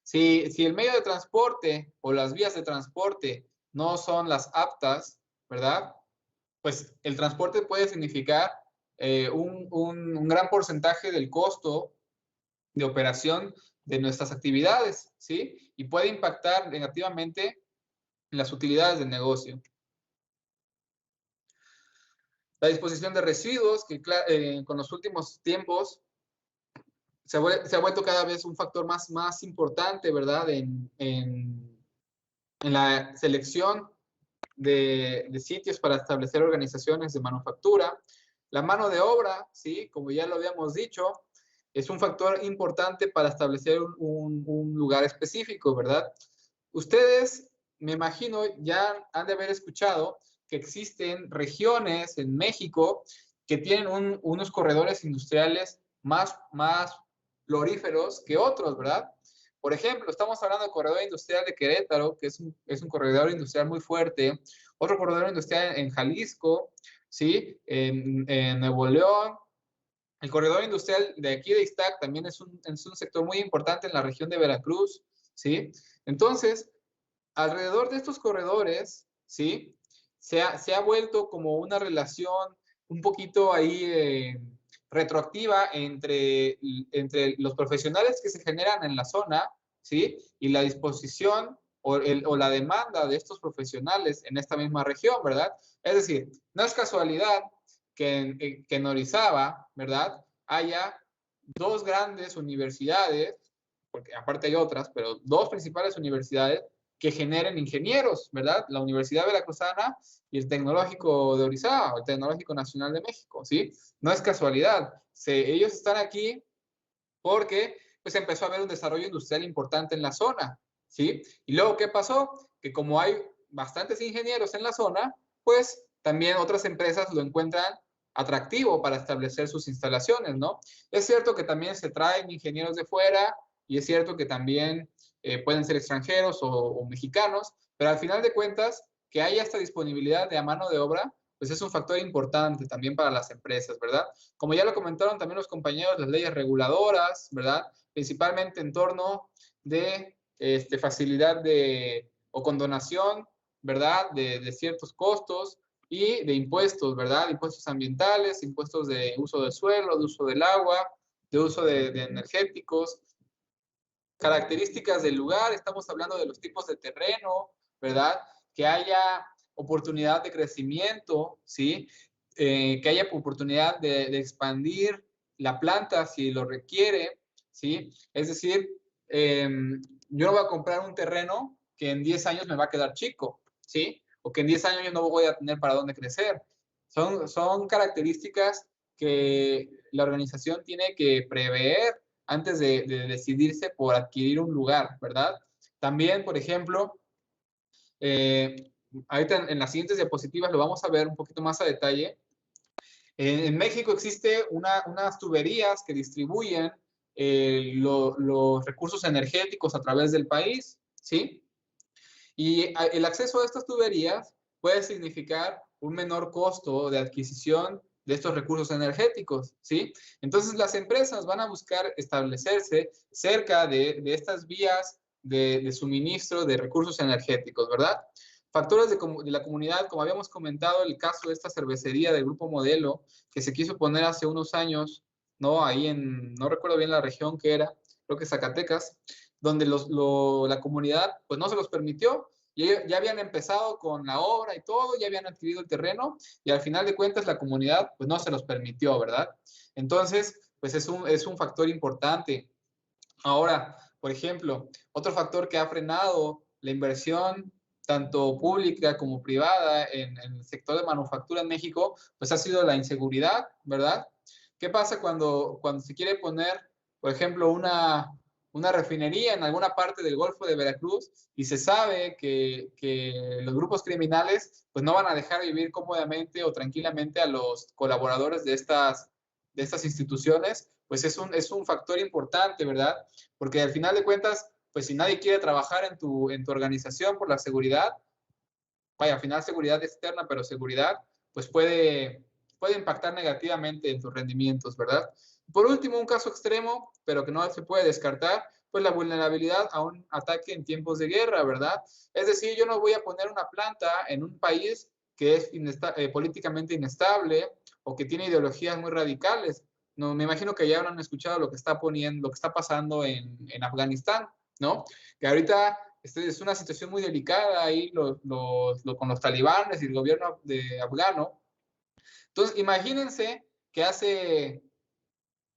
Si el medio de transporte o las vías de transporte no son las aptas, ¿verdad? Pues el transporte puede significar un gran porcentaje del costo de operación de nuestras actividades, ¿sí? Y puede impactar negativamente en las utilidades del negocio. La disposición de residuos, que con los últimos tiempos se ha vuelto cada vez un factor más importante, ¿verdad? En la selección de sitios para establecer organizaciones de manufactura. La mano de obra, ¿sí? Como ya lo habíamos dicho, es un factor importante para establecer un lugar específico, ¿verdad? Ustedes, me imagino, ya han de haber escuchado que existen regiones en México que tienen unos corredores industriales más floríferos que otros, ¿verdad? Por ejemplo, estamos hablando del corredor industrial de Querétaro, que es un corredor industrial muy fuerte. Otro corredor industrial en Jalisco, ¿sí? En Nuevo León. El corredor industrial de aquí de Ixtac también es un sector muy importante en la región de Veracruz, ¿sí? Entonces, alrededor de estos corredores, ¿sí? Se ha vuelto como una relación un poquito ahí retroactiva entre los profesionales que se generan en la zona, ¿sí? Y la disposición o la demanda de estos profesionales en esta misma región, ¿verdad? Es decir, no es casualidad que en Orizaba, ¿verdad? Haya dos grandes universidades, porque aparte hay otras, pero dos principales universidades que generen ingenieros, ¿verdad? La Universidad Veracruzana y el Tecnológico de Orizaba, el Tecnológico Nacional de México, ¿sí? No es casualidad. Ellos están aquí porque pues empezó a haber un desarrollo industrial importante en la zona, ¿sí? Y luego, ¿qué pasó? Que como hay bastantes ingenieros en la zona, pues también otras empresas lo encuentran atractivo para establecer sus instalaciones, ¿no? Es cierto que también se traen ingenieros de fuera y es cierto que también pueden ser extranjeros o mexicanos, pero al final de cuentas, que haya esta disponibilidad de mano de obra, pues es un factor importante también para las empresas, ¿verdad? Como ya lo comentaron también los compañeros, las leyes reguladoras, ¿verdad? Principalmente en torno de facilidad o condonación ¿verdad? De ciertos costos y de impuestos, ¿verdad? Impuestos ambientales, impuestos de uso del suelo, de uso del agua, de uso de energéticos, características del lugar, estamos hablando de los tipos de terreno, ¿verdad? Que haya oportunidad de crecimiento, ¿sí? Que haya oportunidad de expandir la planta si lo requiere, ¿sí? Es decir, yo no voy a comprar un terreno que en 10 años me va a quedar chico, ¿sí? O que en 10 años yo no voy a tener para dónde crecer. Son características que la organización tiene que prever antes de decidirse por adquirir un lugar, ¿verdad? También, por ejemplo, ahorita en las siguientes diapositivas lo vamos a ver un poquito más a detalle. En México existe unas tuberías que distribuyen los recursos energéticos a través del país, ¿sí? Y el acceso a estas tuberías puede significar un menor costo de adquisición de estos recursos energéticos, ¿sí? Entonces las empresas van a buscar establecerse cerca de estas vías de suministro de recursos energéticos, ¿verdad? Factores de la comunidad, como habíamos comentado, el caso de esta cervecería del Grupo Modelo, que se quiso poner hace unos años, ¿no? Ahí no recuerdo bien la región que era, creo que Zacatecas, donde la comunidad pues no se los permitió. Y ya habían empezado con la obra y todo, ya habían adquirido el terreno y al final de cuentas la comunidad pues no se los permitió, ¿verdad? Entonces, pues es un factor importante. Ahora, por ejemplo, otro factor que ha frenado la inversión tanto pública como privada en el sector de manufactura en México, pues ha sido la inseguridad, ¿verdad? ¿Qué pasa cuando se quiere poner, por ejemplo, una refinería en alguna parte del Golfo de Veracruz y se sabe que los grupos criminales pues no van a dejar vivir cómodamente o tranquilamente a los colaboradores de estas instituciones? Pues es un factor importante, ¿verdad? Porque al final de cuentas, pues si nadie quiere trabajar en tu organización por la seguridad, vaya, al final seguridad externa, pero seguridad, pues puede impactar negativamente en tus rendimientos, ¿verdad? Por último, un caso extremo, pero que no se puede descartar, pues la vulnerabilidad a un ataque en tiempos de guerra, ¿verdad? Es decir, yo no voy a poner una planta en un país que es políticamente inestable o que tiene ideologías muy radicales. No, me imagino que ya han escuchado lo que está pasando en Afganistán, ¿no? Que ahorita es una situación muy delicada ahí con los talibanes y el gobierno afgano. Entonces, imagínense que hace,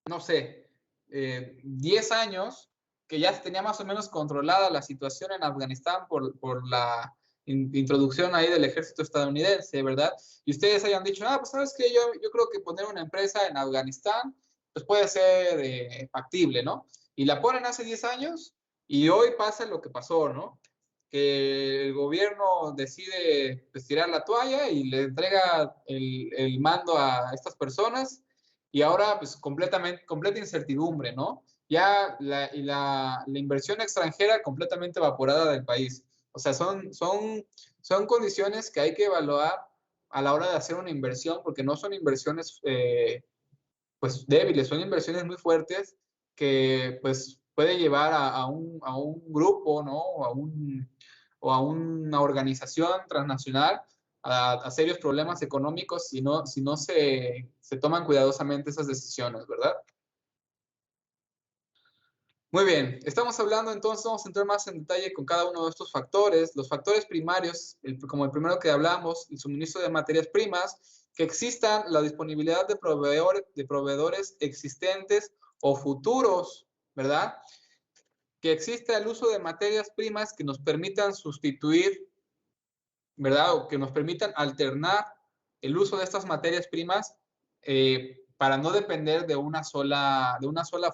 no sé, 10 años que ya tenía más o menos controlada la situación en Afganistán por la introducción ahí del ejército estadounidense, ¿verdad? Y ustedes hayan dicho, pues sabes que yo creo que poner una empresa en Afganistán pues puede ser factible, ¿no? Y la ponen hace 10 años y hoy pasa lo que pasó, ¿no? Que el gobierno decide pues, tirar la toalla y le entrega el mando a estas personas y ahora pues completa incertidumbre, ¿no? Ya la inversión extranjera completamente evaporada del país. O sea, son condiciones que hay que evaluar a la hora de hacer una inversión porque no son inversiones pues débiles, son inversiones muy fuertes que pues puede llevar a un grupo, ¿no? O a una organización transnacional a serios problemas económicos si no se toman cuidadosamente esas decisiones, ¿verdad? Muy bien, estamos hablando entonces, vamos a entrar más en detalle con cada uno de estos factores. Los factores primarios, como el primero que hablamos, el suministro de materias primas, que existan la disponibilidad de proveedores existentes o futuros, ¿verdad? Que exista el uso de materias primas que nos permitan sustituir, ¿verdad? O que nos permitan alternar el uso de estas materias primas para no depender de una sola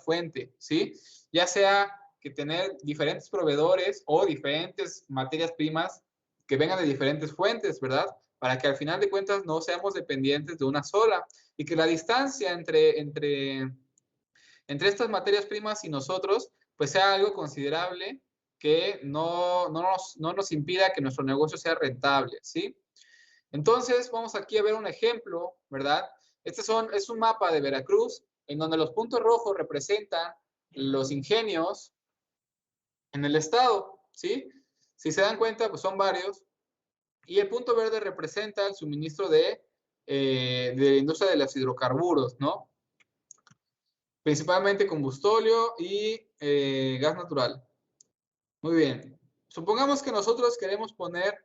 fuente, ¿sí? Ya sea que tener diferentes proveedores o diferentes materias primas que vengan de diferentes fuentes, ¿verdad? Para que al final de cuentas no seamos dependientes de una sola y que la distancia entre estas materias primas y nosotros pues sea algo considerable que no nos impida que nuestro negocio sea rentable, ¿sí? Entonces, vamos aquí a ver un ejemplo, ¿verdad? Es un mapa de Veracruz en donde los puntos rojos representan los ingenios en el estado, ¿sí? Si se dan cuenta, pues son varios. Y el punto verde representa el suministro de la industria de los hidrocarburos, ¿no? Principalmente combustóleo y gas natural. Muy bien. Supongamos que nosotros queremos poner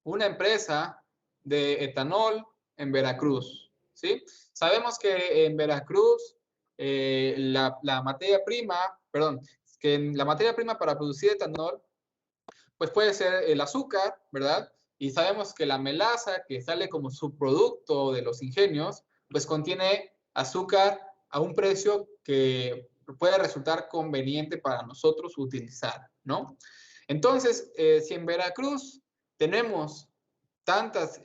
una empresa de etanol en Veracruz, ¿sí? Sabemos que en Veracruz la materia prima, perdón, que la materia prima para producir etanol, pues puede ser el azúcar, ¿verdad? Y sabemos que la melaza, que sale como subproducto de los ingenios, pues contiene azúcar a un precio que puede resultar conveniente para nosotros utilizar, ¿no? Entonces, si en Veracruz tenemos tantos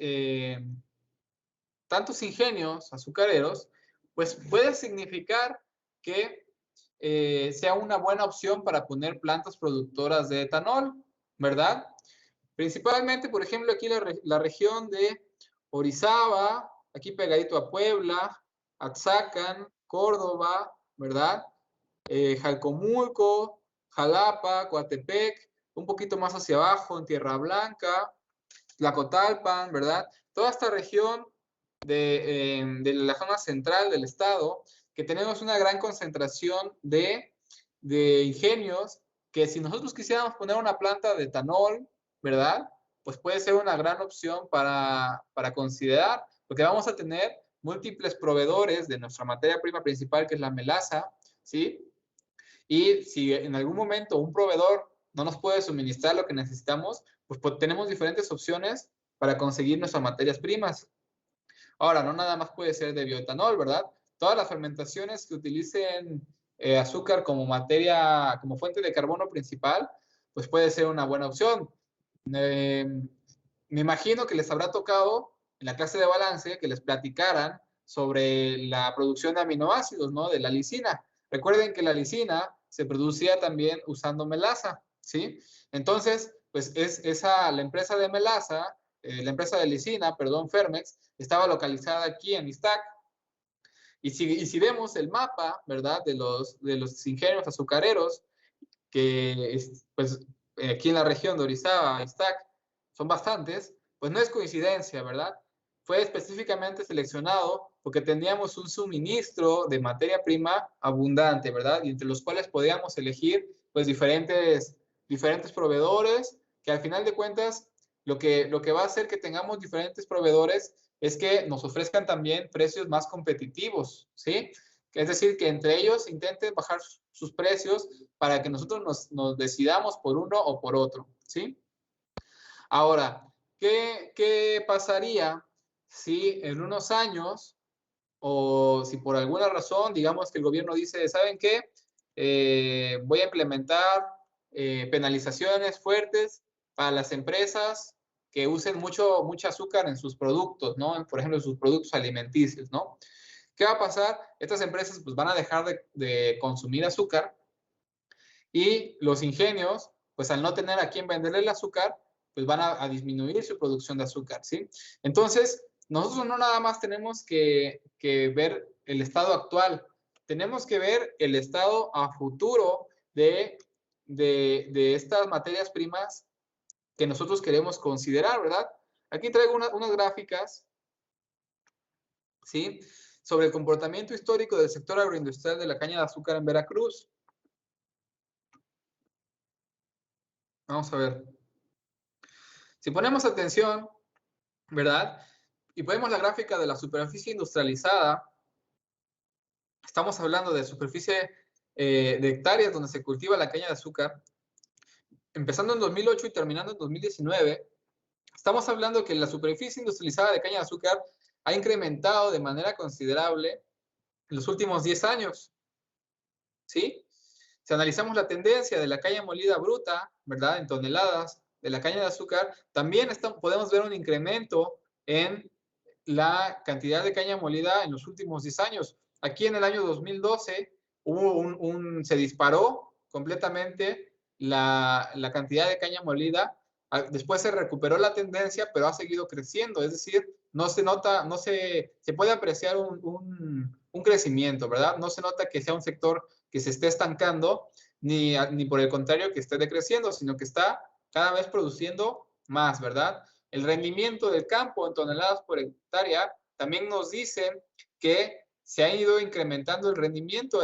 ingenios azucareros, pues puede significar que sea una buena opción para poner plantas productoras de etanol, ¿verdad? Principalmente, por ejemplo, aquí la región de Orizaba, aquí pegadito a Puebla, Atzacan, Córdoba, ¿verdad? Jalcomulco, Jalapa, Coatepec, un poquito más hacia abajo en Tierra Blanca, Tlacotalpan, ¿verdad? Toda esta región de la zona central del estado, que tenemos una gran concentración de ingenios, que si nosotros quisiéramos poner una planta de etanol, ¿verdad? Pues puede ser una gran opción para considerar, porque vamos a tener múltiples proveedores de nuestra materia prima principal, que es la melaza, ¿sí? Y si en algún momento un proveedor no nos puede suministrar lo que necesitamos, pues tenemos diferentes opciones para conseguir nuestras materias primas. Ahora, no nada más puede ser de bioetanol, ¿verdad? Todas las fermentaciones que utilicen azúcar como como fuente de carbono principal, pues puede ser una buena opción. Me imagino que les habrá tocado en la clase de balance que les platicaran sobre la producción de aminoácidos, ¿no? De la lisina. Recuerden que la lisina se producía también usando melaza, ¿sí? Entonces, pues la empresa de melaza, la empresa de lisina, perdón, Fermex, estaba localizada aquí en Iztac. Y si vemos el mapa, ¿verdad? De los ingenios azucareros, que pues aquí en la región de Orizaba, Iztac, son bastantes, pues no es coincidencia, ¿verdad? Fue específicamente seleccionado porque teníamos un suministro de materia prima abundante, ¿verdad? Y entre los cuales podíamos elegir pues diferentes proveedores, que al final de cuentas lo que va a hacer que tengamos diferentes proveedores es que nos ofrezcan también precios más competitivos, ¿sí? Es decir, que entre ellos intenten bajar sus precios para que nosotros nos decidamos por uno o por otro, ¿sí? Ahora, ¿qué pasaría si en unos años, o si por alguna razón, digamos que el gobierno dice, ¿saben qué? Voy a implementar penalizaciones fuertes para las empresas que usen mucho azúcar en sus productos, ¿no? Por ejemplo, en sus productos alimenticios, ¿no? ¿Qué va a pasar? Estas empresas pues van a dejar de consumir azúcar y los ingenios, pues al no tener a quién venderle el azúcar, pues van a disminuir su producción de azúcar, ¿sí? Entonces, nosotros no nada más tenemos que ver el estado actual, tenemos que ver el estado a futuro de estas materias primas que nosotros queremos considerar, ¿verdad? Aquí traigo unas gráficas, ¿sí? Sobre el comportamiento histórico del sector agroindustrial de la caña de azúcar en Veracruz. Vamos a ver. Si ponemos atención, ¿verdad? Y ponemos la gráfica de la superficie industrializada, estamos hablando de superficie de hectáreas donde se cultiva la caña de azúcar, empezando en 2008 y terminando en 2019, estamos hablando que la superficie industrializada de caña de azúcar ha incrementado de manera considerable en los últimos 10 años, ¿sí? Si analizamos la tendencia de la caña molida bruta, ¿verdad? En toneladas de la caña de azúcar, también podemos ver un incremento en la cantidad de caña molida en los últimos 10 años. Aquí en el año 2012 se disparó completamente la cantidad de caña molida. Después se recuperó la tendencia, pero ha seguido creciendo. Es decir, no se nota, se puede apreciar un crecimiento, ¿verdad? No se nota que sea un sector que se esté estancando, ni por el contrario que esté decreciendo, sino que está cada vez produciendo más, ¿verdad? El rendimiento del campo en toneladas por hectárea también nos dice que se ha ido incrementando el rendimiento.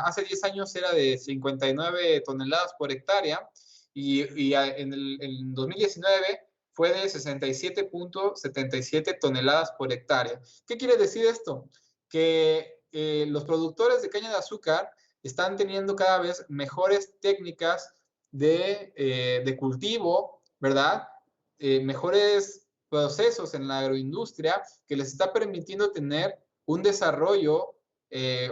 Hace 10 años era de 59 toneladas por hectárea y en 2019 fue de 67.77 toneladas por hectárea. ¿Qué quiere decir esto? Que los productores de caña de azúcar están teniendo cada vez mejores técnicas de cultivo, ¿verdad? Mejores procesos en la agroindustria que les está permitiendo tener un desarrollo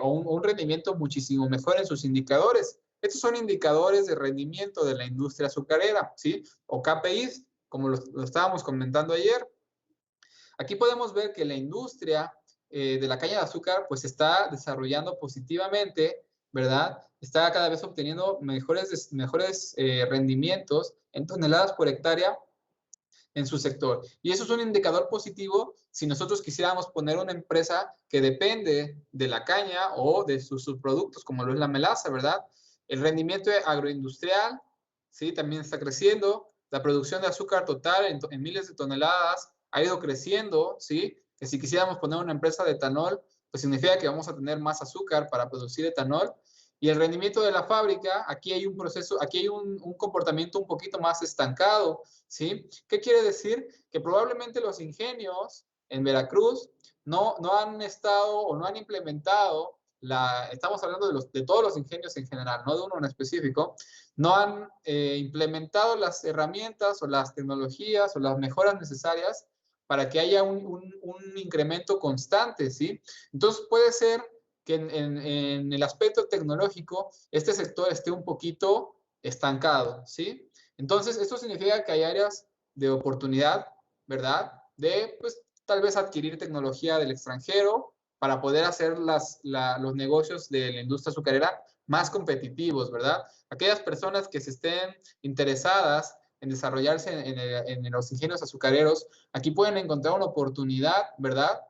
o un rendimiento muchísimo mejor en sus indicadores. Estos son indicadores de rendimiento de la industria azucarera, ¿sí? O KPIs, como lo estábamos comentando ayer. Aquí podemos ver que la industria de la caña de azúcar pues está desarrollando positivamente, ¿verdad? Está cada vez obteniendo mejores rendimientos en toneladas por hectárea en su sector. Y eso es un indicador positivo si nosotros quisiéramos poner una empresa que depende de la caña o de sus subproductos, como lo es la melaza, ¿verdad? El rendimiento agroindustrial, ¿sí? También está creciendo. La producción de azúcar total en miles de toneladas ha ido creciendo, ¿sí? Que si quisiéramos poner una empresa de etanol, pues significa que vamos a tener más azúcar para producir etanol. Y el rendimiento de la fábrica, aquí hay un proceso, aquí hay un comportamiento un poquito más estancado, ¿sí? ¿Qué quiere decir? Que probablemente los ingenios en Veracruz no han estado o no han implementado, estamos hablando de todos los ingenios en general, no de uno en específico, no han implementado las herramientas o las tecnologías o las mejoras necesarias para que haya un incremento constante, ¿sí? Entonces puede ser que en el aspecto tecnológico este sector esté un poquito estancado, ¿sí? Entonces, esto significa que hay áreas de oportunidad, ¿verdad? De, pues, tal vez adquirir tecnología del extranjero para poder hacer los negocios de la industria azucarera más competitivos, ¿verdad? Aquellas personas que se estén interesadas en desarrollarse en los ingenios azucareros, aquí pueden encontrar una oportunidad, ¿verdad?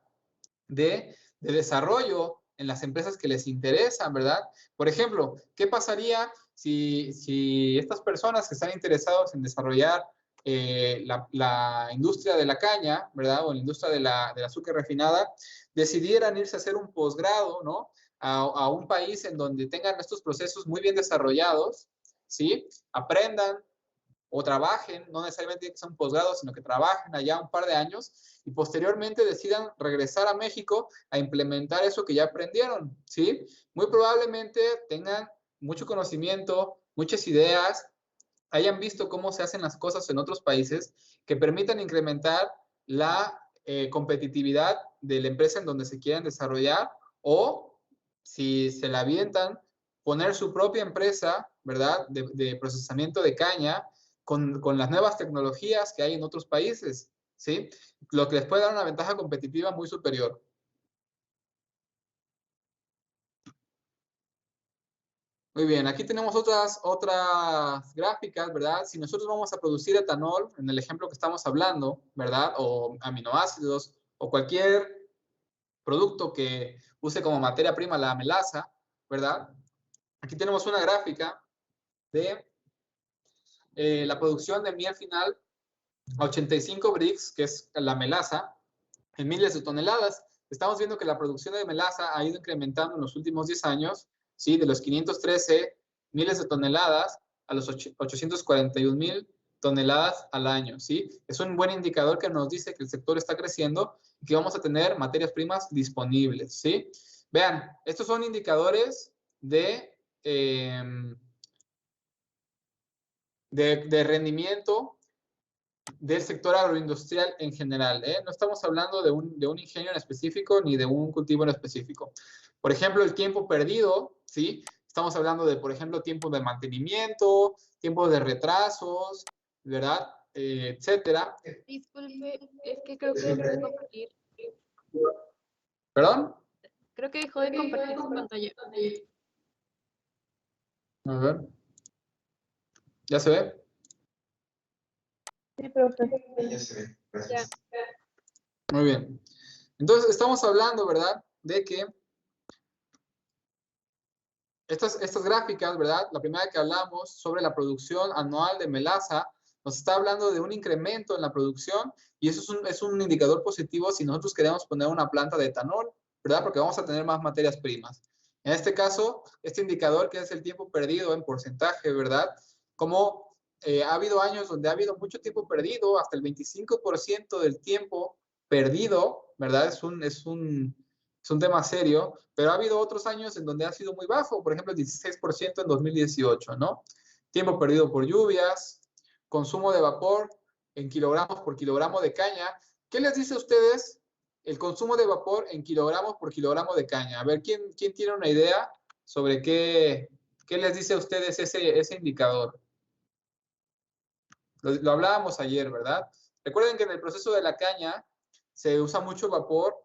De desarrollo en las empresas que les interesan, ¿verdad? Por ejemplo, ¿qué pasaría si estas personas que están interesados en desarrollar la industria de la caña, ¿verdad? O la industria del azúcar refinada, decidieran irse a hacer un posgrado, ¿no? A un país en donde tengan estos procesos muy bien desarrollados, ¿sí? Aprendan o trabajen, no necesariamente que sea un posgrado, sino que trabajen allá un par de años y posteriormente decidan regresar a México a implementar eso que ya aprendieron, ¿sí? Muy probablemente tengan mucho conocimiento, muchas ideas, hayan visto cómo se hacen las cosas en otros países que permitan incrementar la competitividad de la empresa en donde se quieran desarrollar o, si se la avientan, poner su propia empresa, ¿verdad?, de procesamiento de caña con las nuevas tecnologías que hay en otros países, ¿sí? Lo que les puede dar una ventaja competitiva muy superior. Muy bien, aquí tenemos otras gráficas, ¿verdad? Si nosotros vamos a producir etanol, en el ejemplo que estamos hablando, ¿verdad? O aminoácidos, o cualquier producto que use como materia prima la melaza, ¿verdad? Aquí tenemos una gráfica de la producción de miel final a 85 Brix, que es la melaza, en miles de toneladas. Estamos viendo que la producción de melaza ha ido incrementando en los últimos 10 años, ¿sí? De los 513 miles de toneladas a los 841,000 toneladas al año, ¿sí? Es un buen indicador que nos dice que el sector está creciendo y que vamos a tener materias primas disponibles, ¿sí? Vean, estos son indicadores de rendimiento del sector agroindustrial en general, ¿eh? No estamos hablando de un ingenio en específico ni de un cultivo en específico. Por ejemplo, el tiempo perdido, ¿sí? Estamos hablando de, por ejemplo, tiempo de mantenimiento, tiempo de retrasos, ¿verdad? Etcétera. Disculpe, es que creo que dejó de compartir. ¿Perdón? Creo que dejó de compartir su pantalla. A ver. ¿Ya se ve? Sí, profe. Ya se ve, gracias. Muy bien. Entonces, estamos hablando, ¿verdad?, de que estas gráficas, ¿verdad?, la primera que hablamos sobre la producción anual de melaza, nos está hablando de un incremento en la producción y eso es un indicador positivo si nosotros queremos poner una planta de etanol, ¿verdad? Porque vamos a tener más materias primas. En este caso, este indicador que es el tiempo perdido en porcentaje, ¿verdad? Como ha habido años donde ha habido mucho tiempo perdido, hasta el 25% del tiempo perdido, ¿verdad? Es un tema serio, pero ha habido otros años en donde ha sido muy bajo, por ejemplo, el 16% en 2018, ¿no? Tiempo perdido por lluvias, consumo de vapor en kilogramos por kilogramo de caña. ¿Qué les dice a ustedes el consumo de vapor en kilogramos por kilogramo de caña? A ver, ¿quién tiene una idea sobre qué les dice a ustedes ese indicador? Lo hablábamos ayer, ¿verdad? Recuerden que en el proceso de la caña se usa mucho vapor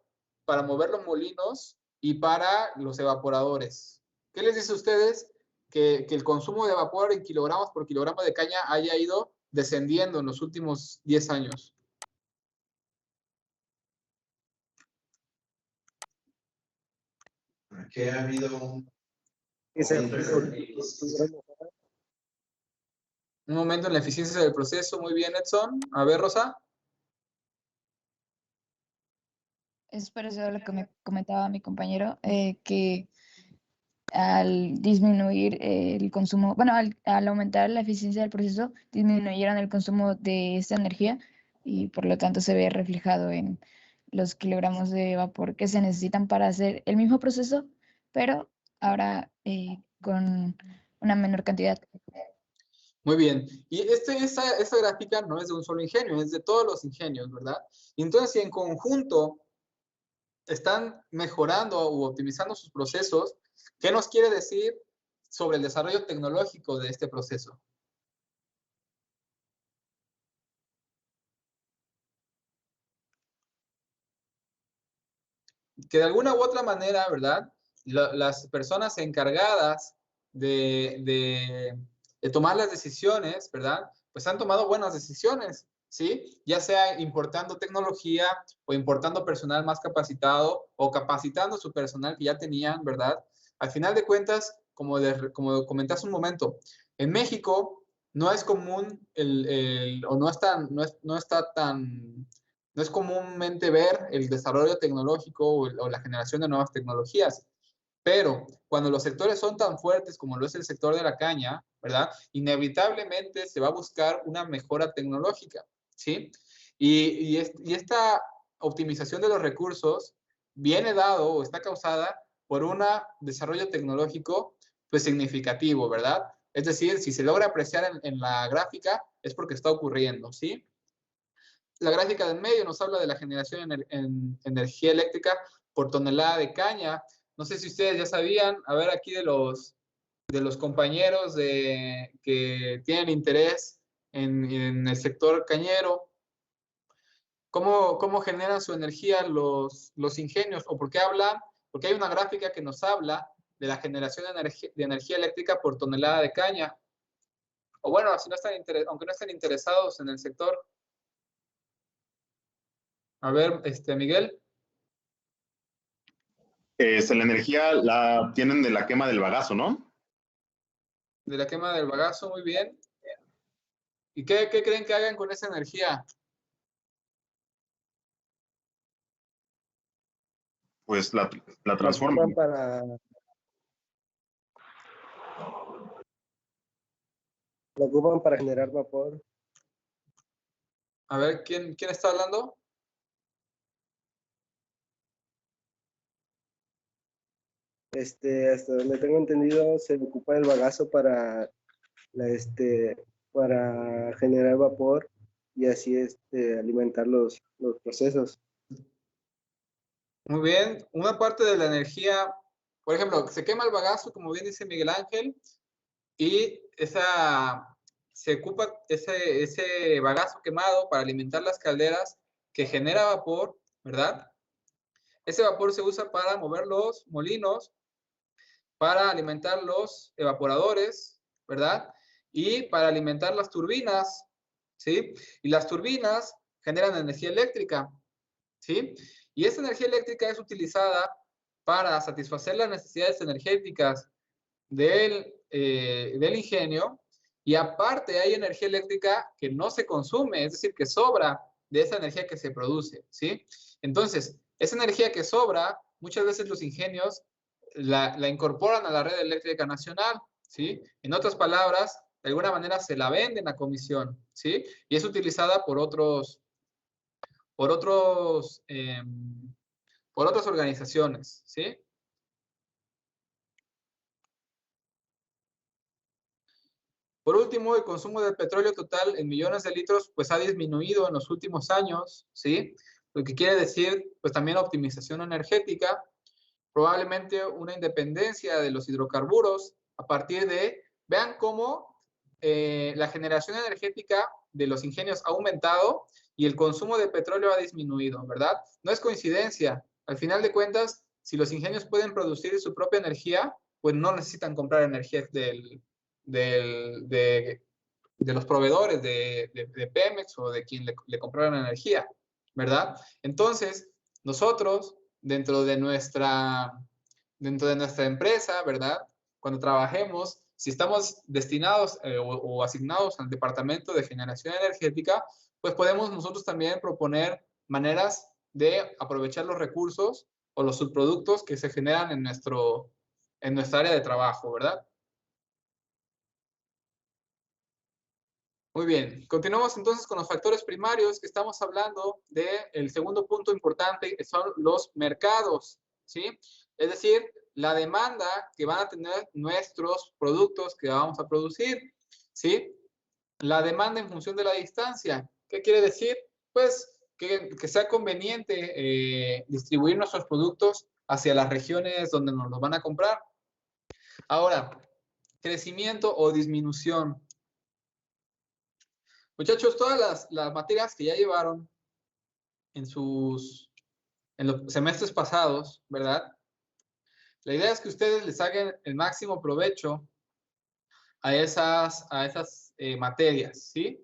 para mover los molinos y para los evaporadores. ¿Qué les dice a ustedes? Que el consumo de vapor en kilogramos por kilogramo de caña haya ido descendiendo en los últimos 10 años. Que ha habido un momento en la eficiencia del proceso. Muy bien, Edson. A ver, Rosa. Es parecido a lo que me comentaba mi compañero, que al disminuir el consumo, bueno, al aumentar la eficiencia del proceso, disminuyeron el consumo de esta energía y por lo tanto se ve reflejado en los kilogramos de vapor que se necesitan para hacer el mismo proceso, pero ahora con una menor cantidad. Muy bien. Y esta gráfica no es de un solo ingenio, es de todos los ingenios, ¿verdad? Y entonces, si en conjunto están mejorando u optimizando sus procesos, ¿qué nos quiere decir sobre el desarrollo tecnológico de este proceso? Que de alguna u otra manera, ¿verdad? Las personas encargadas de tomar las decisiones, ¿verdad? Pues han tomado buenas decisiones, ¿sí? Ya sea importando tecnología o importando personal más capacitado o capacitando su personal que ya tenían, ¿verdad? Al final de cuentas, como comentaste un momento, en México no es común o no es comúnmente ver el desarrollo tecnológico o la generación de nuevas tecnologías. Pero cuando los sectores son tan fuertes como lo es el sector de la caña, ¿verdad? Inevitablemente se va a buscar una mejora tecnológica, ¿sí? Y esta optimización de los recursos viene dado o está causada por un desarrollo tecnológico pues significativo, ¿verdad? Es decir, si se logra apreciar en la gráfica es porque está ocurriendo, ¿sí? La gráfica del medio nos habla de la generación en energía eléctrica por tonelada de caña. No sé si ustedes ya sabían, a ver aquí de los compañeros que tienen interés en el sector cañero, ¿cómo generan su energía los ingenios? ¿O por qué hablan? Porque hay una gráfica que nos habla de la generación de energía eléctrica por tonelada de caña. O bueno, si no están aunque no estén interesados en el sector. A ver, Miguel. La energía la obtienen de la quema del bagazo, ¿no? De la quema del bagazo, muy bien. ¿Y qué creen que hagan con esa energía? Pues la transforman. La ocupan para generar vapor. A ver, ¿quién está hablando? Hasta donde tengo entendido, se ocupa el bagazo para generar vapor y así alimentar los procesos. Muy bien. Una parte de la energía, por ejemplo, se quema el bagazo, como bien dice Miguel Ángel, y se ocupa ese bagazo quemado para alimentar las calderas que genera vapor, ¿verdad? Ese vapor se usa para mover los molinos, para alimentar los evaporadores, ¿verdad? Y para alimentar las turbinas, ¿sí? Y las turbinas generan energía eléctrica, ¿sí? Y esa energía eléctrica es utilizada para satisfacer las necesidades energéticas del ingenio Y aparte hay energía eléctrica que no se consume, es decir, que sobra de esa energía que se produce, ¿sí? Entonces, esa energía que sobra, muchas veces los ingenios la incorporan a la red eléctrica nacional, ¿sí? En otras palabras, de alguna manera se la venden a comisión, ¿sí? Y es utilizada por otras organizaciones, ¿sí? Por último, el consumo de petróleo total en millones de litros pues ha disminuido en los últimos años, ¿sí? Lo que quiere decir pues también optimización energética, probablemente una independencia de los hidrocarburos a partir de, vean cómo la generación energética de los ingenios ha aumentado y el consumo de petróleo ha disminuido, ¿verdad? No es coincidencia. Al final de cuentas, si los ingenios pueden producir su propia energía, pues no necesitan comprar energía de los proveedores de Pemex o de quien le compraron energía, ¿verdad? Entonces, nosotros, dentro de nuestra empresa, ¿verdad? Cuando trabajemos, si estamos destinados o asignados al departamento de generación energética, pues podemos nosotros también proponer maneras de aprovechar los recursos o los subproductos que se generan en nuestra área de trabajo, ¿verdad? Muy bien, continuamos entonces con los factores primarios que estamos hablando del segundo punto importante, que son los mercados, ¿sí? Es decir, la demanda que van a tener nuestros productos que vamos a producir, ¿sí? La demanda en función de la distancia. ¿Qué quiere decir? Pues que sea conveniente distribuir nuestros productos hacia las regiones donde nos los van a comprar. Ahora, crecimiento o disminución. Muchachos, todas las materias que ya llevaron en los semestres pasados, ¿verdad? La idea es que ustedes les hagan el máximo provecho a esas materias, ¿sí?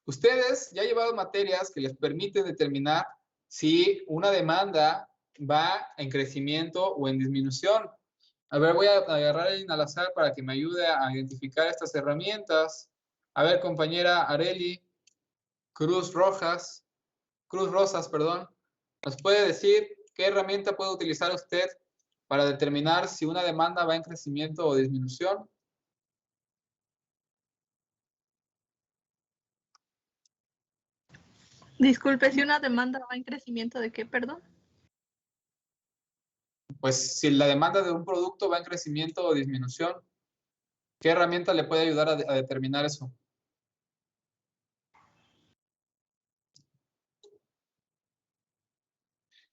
Ustedes ya llevaron materias que les permiten determinar si una demanda va en crecimiento o en disminución. A ver, voy a agarrar al azar para que me ayude a identificar estas herramientas. A ver, compañera Areli Cruz Rosas, perdón, ¿nos puede decir qué herramienta puede utilizar usted para determinar si una demanda va en crecimiento o disminución? Disculpe, si una demanda va en crecimiento, ¿de qué, perdón? Pues si la demanda de un producto va en crecimiento o disminución, ¿qué herramienta le puede ayudar a determinar eso?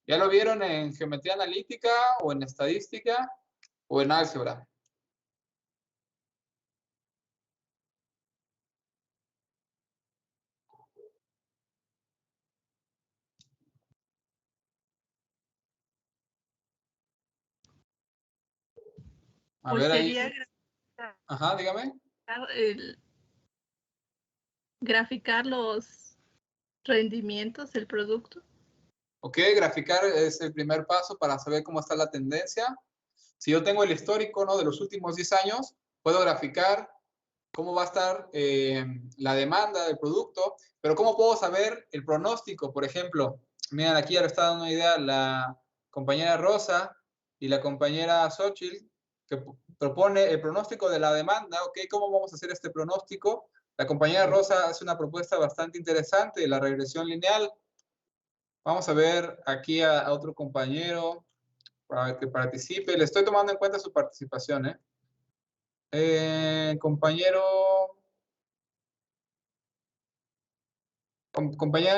¿Ya lo vieron en geometría analítica o en estadística o en álgebra? A Pues ver ahí. sería Ajá, dígame. Graficar los rendimientos del producto. Ok, graficar es el primer paso para saber cómo está la tendencia. Si yo tengo el histórico, ¿no?, de los últimos 10 años, puedo graficar cómo va a estar la demanda del producto, pero ¿cómo puedo saber el pronóstico? Por ejemplo, miren, aquí ya le está dando una idea la compañera Rosa y la compañera Xochitl, que propone el pronóstico de la demanda. Ok, ¿cómo vamos a hacer este pronóstico? La compañera Rosa hace una propuesta bastante interesante, la regresión lineal. Vamos a ver aquí a otro compañero para que participe. Le estoy tomando en cuenta su participación, compañera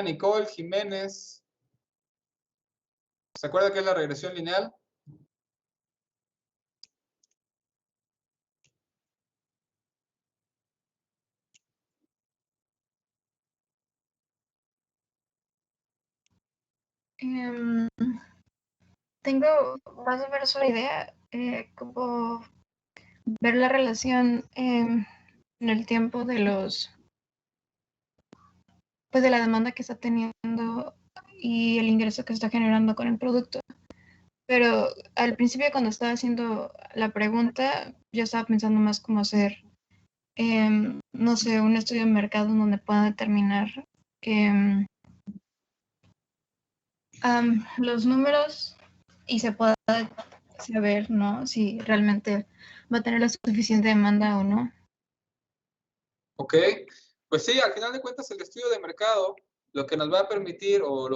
Nicole Jiménez. ¿Se acuerda qué es la regresión lineal? Tengo más o menos una idea, como ver la relación en el tiempo de de la demanda que está teniendo y el ingreso que está generando con el producto. Pero al principio, cuando estaba haciendo la pregunta, yo estaba pensando más como hacer no sé, un estudio de mercado en donde pueda determinar los números y se pueda saber, ¿no? Si realmente va a tener la suficiente demanda o no. Ok, pues sí, al final de cuentas el estudio de mercado lo que nos va a permitir o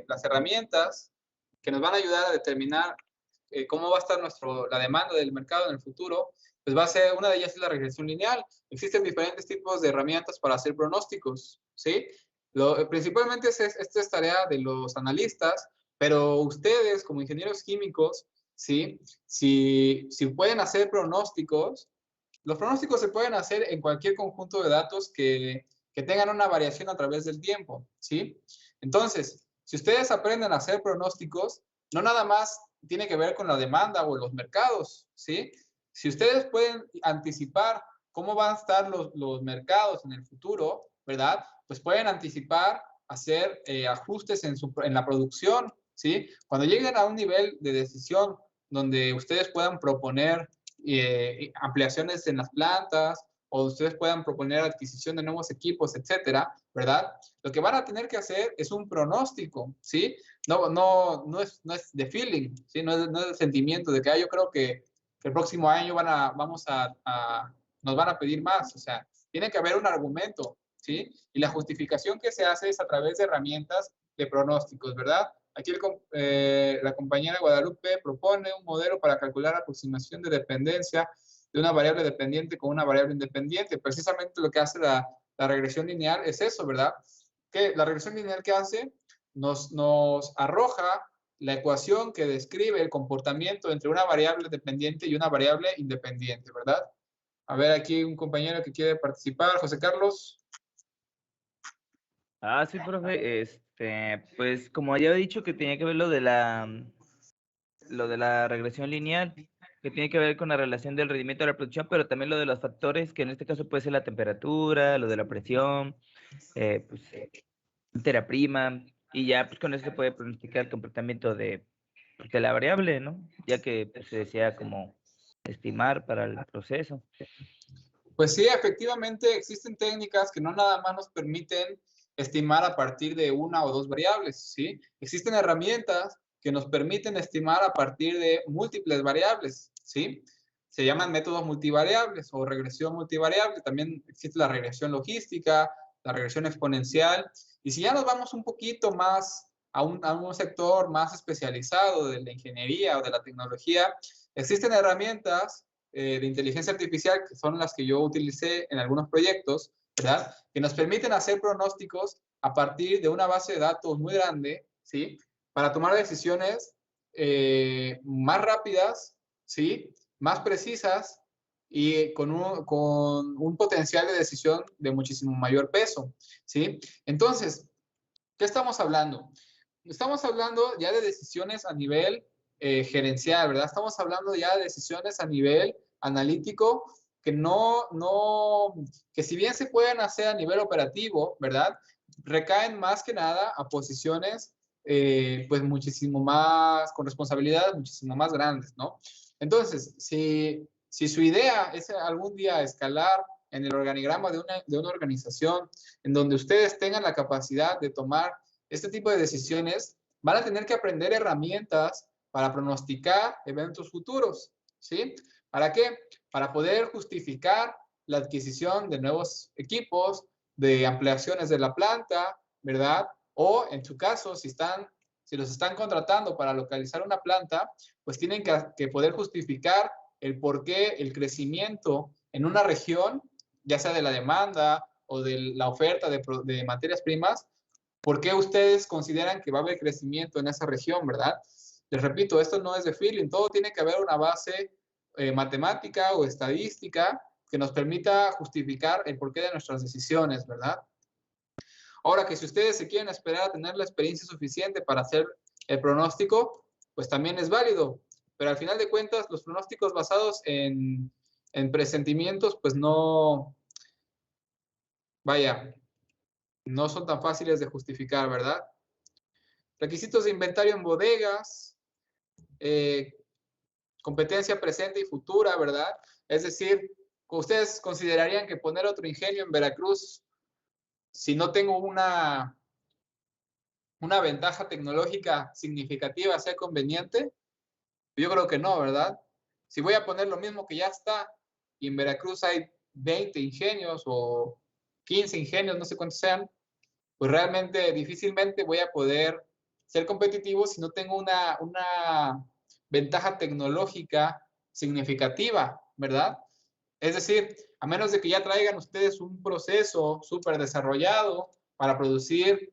las herramientas que nos van a ayudar a determinar cómo va a estar la demanda del mercado en el futuro, pues va a ser, una de ellas es la regresión lineal. Existen diferentes tipos de herramientas para hacer pronósticos, ¿sí? Principalmente esta es tarea de los analistas, pero ustedes como ingenieros químicos, ¿sí? Si pueden hacer pronósticos, los pronósticos se pueden hacer en cualquier conjunto de datos que tengan una variación a través del tiempo, ¿sí? Entonces, si ustedes aprenden a hacer pronósticos, no nada más tiene que ver con la demanda o los mercados, ¿sí? Si ustedes pueden anticipar cómo van a estar los mercados en el futuro, ¿verdad? Pues pueden anticipar, hacer ajustes en la producción, ¿sí? Cuando lleguen a un nivel de decisión donde ustedes puedan proponer ampliaciones en las plantas o ustedes puedan proponer adquisición de nuevos equipos, etcétera, ¿verdad? Lo que van a tener que hacer es un pronóstico, ¿sí? No es de feeling, ¿sí? No es de sentimiento de que yo creo que el próximo año nos van a pedir más, o sea, tiene que haber un argumento, ¿sí? Y la justificación que se hace es a través de herramientas de pronósticos, ¿verdad? Aquí la compañera Guadalupe propone un modelo para calcular la aproximación de dependencia de una variable dependiente con una variable independiente. Precisamente lo que hace la regresión lineal es eso, ¿verdad? Que la regresión lineal que hace nos arroja la ecuación que describe el comportamiento entre una variable dependiente y una variable independiente, ¿verdad? A ver, aquí un compañero que quiere participar, José Carlos. Sí, profe, pues como ya he dicho que tenía que ver lo de la regresión lineal, que tiene que ver con la relación del rendimiento de la producción, pero también lo de los factores, que en este caso puede ser la temperatura, lo de la presión, pues, materia prima, y ya pues con eso se puede pronosticar el comportamiento de la variable, ¿no? Ya que pues, se desea como estimar para el proceso. Pues sí, efectivamente existen técnicas que no nada más nos permiten estimar a partir de una o dos variables, ¿sí? Existen herramientas que nos permiten estimar a partir de múltiples variables, ¿sí? Se llaman métodos multivariables o regresión multivariable. También existe la regresión logística, la regresión exponencial. Y si ya nos vamos un poquito más a un sector más especializado de la ingeniería o de la tecnología, existen herramientas de inteligencia artificial, que son las que yo utilicé en algunos proyectos, ¿verdad? Que nos permiten hacer pronósticos a partir de una base de datos muy grande, ¿sí? Para tomar decisiones más rápidas, ¿sí? Más precisas y con un potencial de decisión de muchísimo mayor peso, ¿sí? Entonces, ¿qué estamos hablando? Estamos hablando ya de decisiones a nivel gerencial, ¿verdad? Estamos hablando ya de decisiones a nivel analítico que que si bien se pueden hacer a nivel operativo, ¿verdad? Recaen más que nada a posiciones pues muchísimo más, con responsabilidades muchísimo más grandes, ¿no? Entonces, si su idea es algún día escalar en el organigrama de una organización en donde ustedes tengan la capacidad de tomar este tipo de decisiones, van a tener que aprender herramientas para pronosticar eventos futuros, ¿sí? ¿Para qué? Para poder justificar la adquisición de nuevos equipos, de ampliaciones de la planta, ¿verdad? O en su caso, si los están contratando para localizar una planta, pues tienen que poder justificar el por qué el crecimiento en una región, ya sea de la demanda o de la oferta de materias primas, ¿por qué ustedes consideran que va a haber crecimiento en esa región, verdad? Les repito, esto no es de feeling, todo tiene que haber una base matemática o estadística que nos permita justificar el porqué de nuestras decisiones, ¿verdad? Ahora que si ustedes se quieren esperar a tener la experiencia suficiente para hacer el pronóstico, pues también es válido, pero al final de cuentas los pronósticos basados en presentimientos, pues no, vaya, no son tan fáciles de justificar, ¿verdad? Requisitos de inventario en bodegas, competencia presente y futura, ¿verdad? Es decir, ¿ustedes considerarían que poner otro ingenio en Veracruz, si no tengo una ventaja tecnológica significativa, sea conveniente? Yo creo que no, ¿verdad? Si voy a poner lo mismo que ya está, y en Veracruz hay 20 ingenios o 15 ingenios, no sé cuántos sean, pues realmente difícilmente voy a poder ser competitivo si no tengo una ventaja tecnológica significativa, ¿verdad? Es decir, a menos de que ya traigan ustedes un proceso súper desarrollado para producir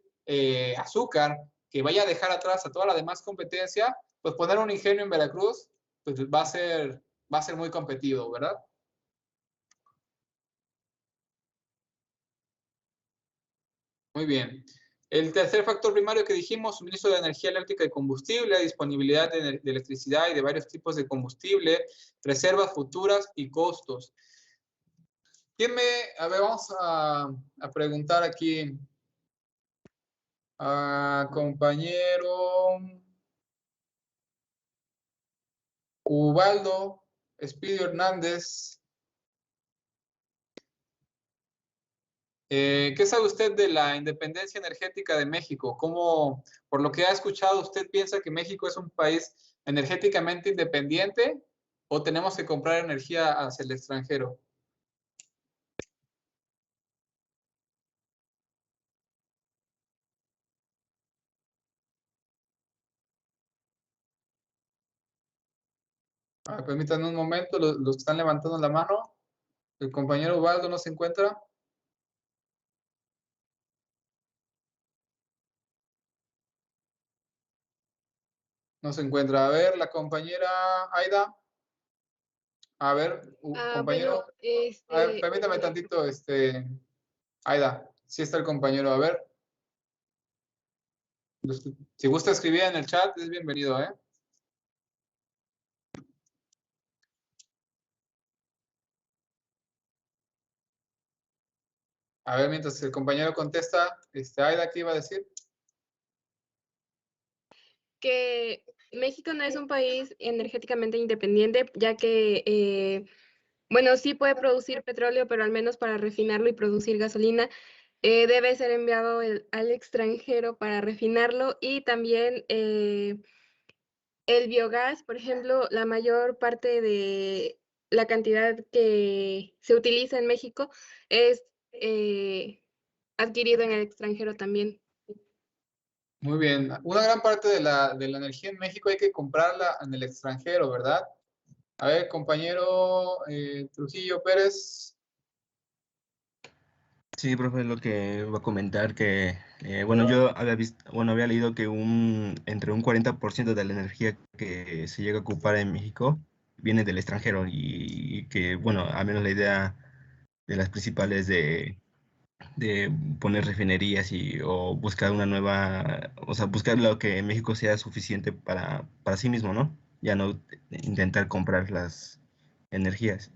azúcar que vaya a dejar atrás a toda la demás competencia, pues poner un ingenio en Veracruz pues va a ser muy competitivo, ¿verdad? Muy bien. El tercer factor primario que dijimos, suministro de energía eléctrica y combustible, disponibilidad de electricidad y de varios tipos de combustible, reservas futuras y costos. A ver, vamos a preguntar aquí a compañero Ubaldo Espidio Hernández. ¿Qué sabe usted de la independencia energética de México? ¿Cómo, por lo que ha escuchado, usted piensa que México es un país energéticamente independiente o tenemos que comprar energía hacia el extranjero? Permítanme un momento, los que están levantando la mano. El compañero Ubaldo no se encuentra. No se encuentra. A ver, la compañera Aida. A ver, compañero. A ver, permítame tantito, Aida. Sí está el compañero. A ver. Si gusta escribir en el chat, es bienvenido, ¿eh? A ver, mientras el compañero contesta, Aida, ¿qué iba a decir? Que México no es un país energéticamente independiente, ya que, bueno, sí puede producir petróleo, pero al menos para refinarlo y producir gasolina, debe ser enviado al extranjero para refinarlo y también el biogás, por ejemplo, la mayor parte de la cantidad que se utiliza en México es adquirido en el extranjero también. Muy bien. Una gran parte de la energía en México hay que comprarla en el extranjero, ¿verdad? A ver, compañero Trujillo Pérez. Sí, profe, lo que voy a comentar que, bueno, yo había había leído que entre un 40% de la energía que se llega a ocupar en México viene del extranjero y que, bueno, al menos la idea de las principales de poner refinerías o buscar una nueva, o sea, buscar lo que en México sea suficiente para sí mismo, ¿no? Ya no intentar comprar las energías.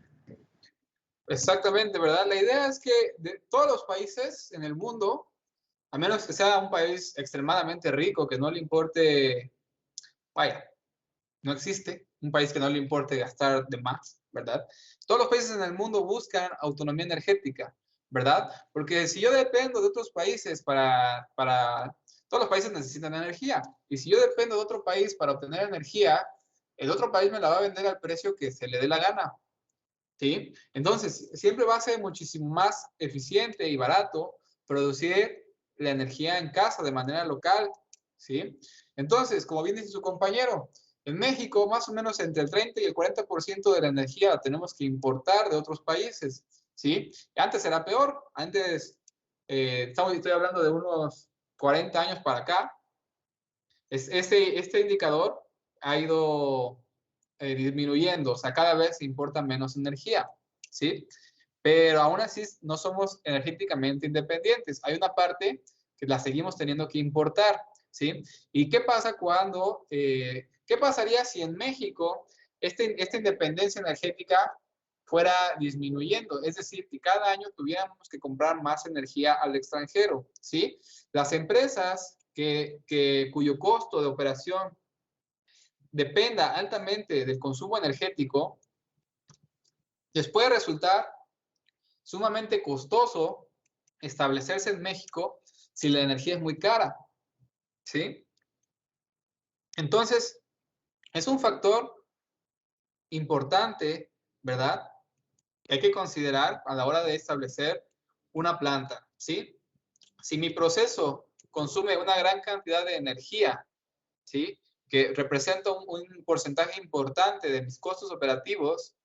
Exactamente, ¿verdad? La idea es que de todos los países en el mundo, a menos que sea un país extremadamente rico, que no le importe, vaya, no existe un país que no le importe gastar de más, ¿verdad? Todos los países en el mundo buscan autonomía energética, ¿verdad? Porque si yo dependo de otros países todos los países necesitan energía, y si yo dependo de otro país para obtener energía, el otro país me la va a vender al precio que se le dé la gana, ¿sí? Entonces, siempre va a ser muchísimo más eficiente y barato producir la energía en casa de manera local, ¿sí? Entonces, como bien dice su compañero, en México más o menos entre el 30 y el 40% de la energía la tenemos que importar de otros países, ¿sí? Antes era peor, antes, estoy hablando de unos 40 años para acá, este indicador ha ido disminuyendo, o sea, cada vez se importa menos energía, ¿sí? Pero aún así no somos energéticamente independientes. Hay una parte que la seguimos teniendo que importar, ¿sí? ¿Y qué pasa qué pasaría si en México esta independencia energética fuera disminuyendo? Es decir, que cada año tuviéramos que comprar más energía al extranjero, ¿sí? Las empresas cuyo costo de operación dependa altamente del consumo energético, les puede resultar sumamente costoso establecerse en México si la energía es muy cara, ¿sí? Entonces, es un factor importante, ¿verdad?, que hay que considerar a la hora de establecer una planta, ¿sí? Si mi proceso consume una gran cantidad de energía, ¿sí?, que representa un porcentaje importante de mis costos operativos,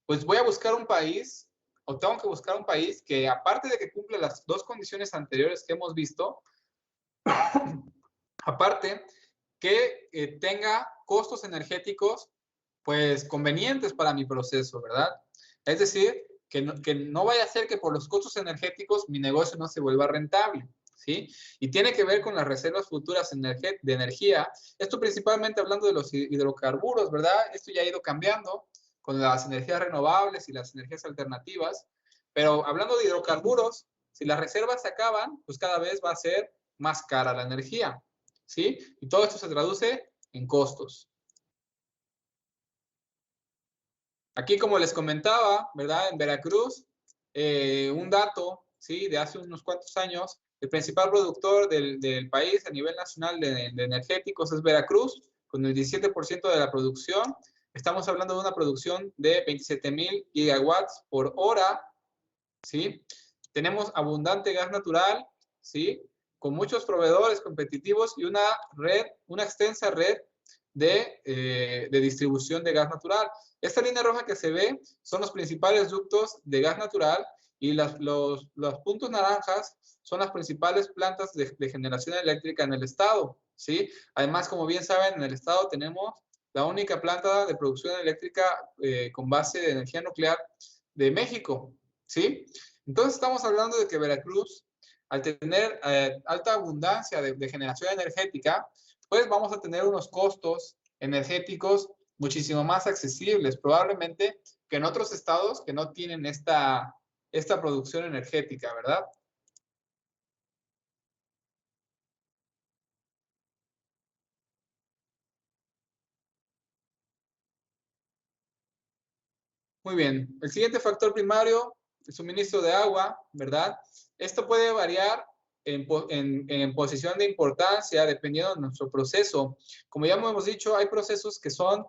pues voy a buscar un país, o tengo que buscar un país que, aparte de que cumple las dos condiciones anteriores que hemos visto, aparte que tenga costos energéticos pues convenientes para mi proceso, ¿verdad? Es decir, que no vaya a ser que por los costos energéticos mi negocio no se vuelva rentable, ¿sí? Y tiene que ver con las reservas futuras de energía. Esto principalmente hablando de los hidrocarburos, ¿verdad? Esto ya ha ido cambiando con las energías renovables y las energías alternativas. Pero hablando de hidrocarburos, si las reservas se acaban, pues cada vez va a ser más cara la energía, ¿sí? Y todo esto se traduce en costos. Aquí, como les comentaba, ¿verdad? En Veracruz, un dato, ¿sí?, de hace unos cuantos años, el principal productor del país a nivel nacional de energéticos es Veracruz, con el 17% de la producción. Estamos hablando de una producción de 27,000 gigawatts por hora, ¿sí? Tenemos abundante gas natural, ¿sí?, con muchos proveedores competitivos y una extensa red de distribución de gas natural. Esta línea roja que se ve son los principales ductos de gas natural y los puntos naranjas son las principales plantas de generación eléctrica en el estado, ¿sí? Además, como bien saben, en el estado tenemos la única planta de producción eléctrica con base de energía nuclear de México, ¿sí? Entonces estamos hablando de que Veracruz, al tener alta abundancia de generación energética, pues vamos a tener unos costos energéticos muchísimo más accesibles, probablemente que en otros estados que no tienen esta producción energética, ¿verdad? Muy bien. El siguiente factor primario, el suministro de agua, ¿verdad? Esto puede variar en posición de importancia dependiendo de nuestro proceso. Como ya hemos dicho, hay procesos que son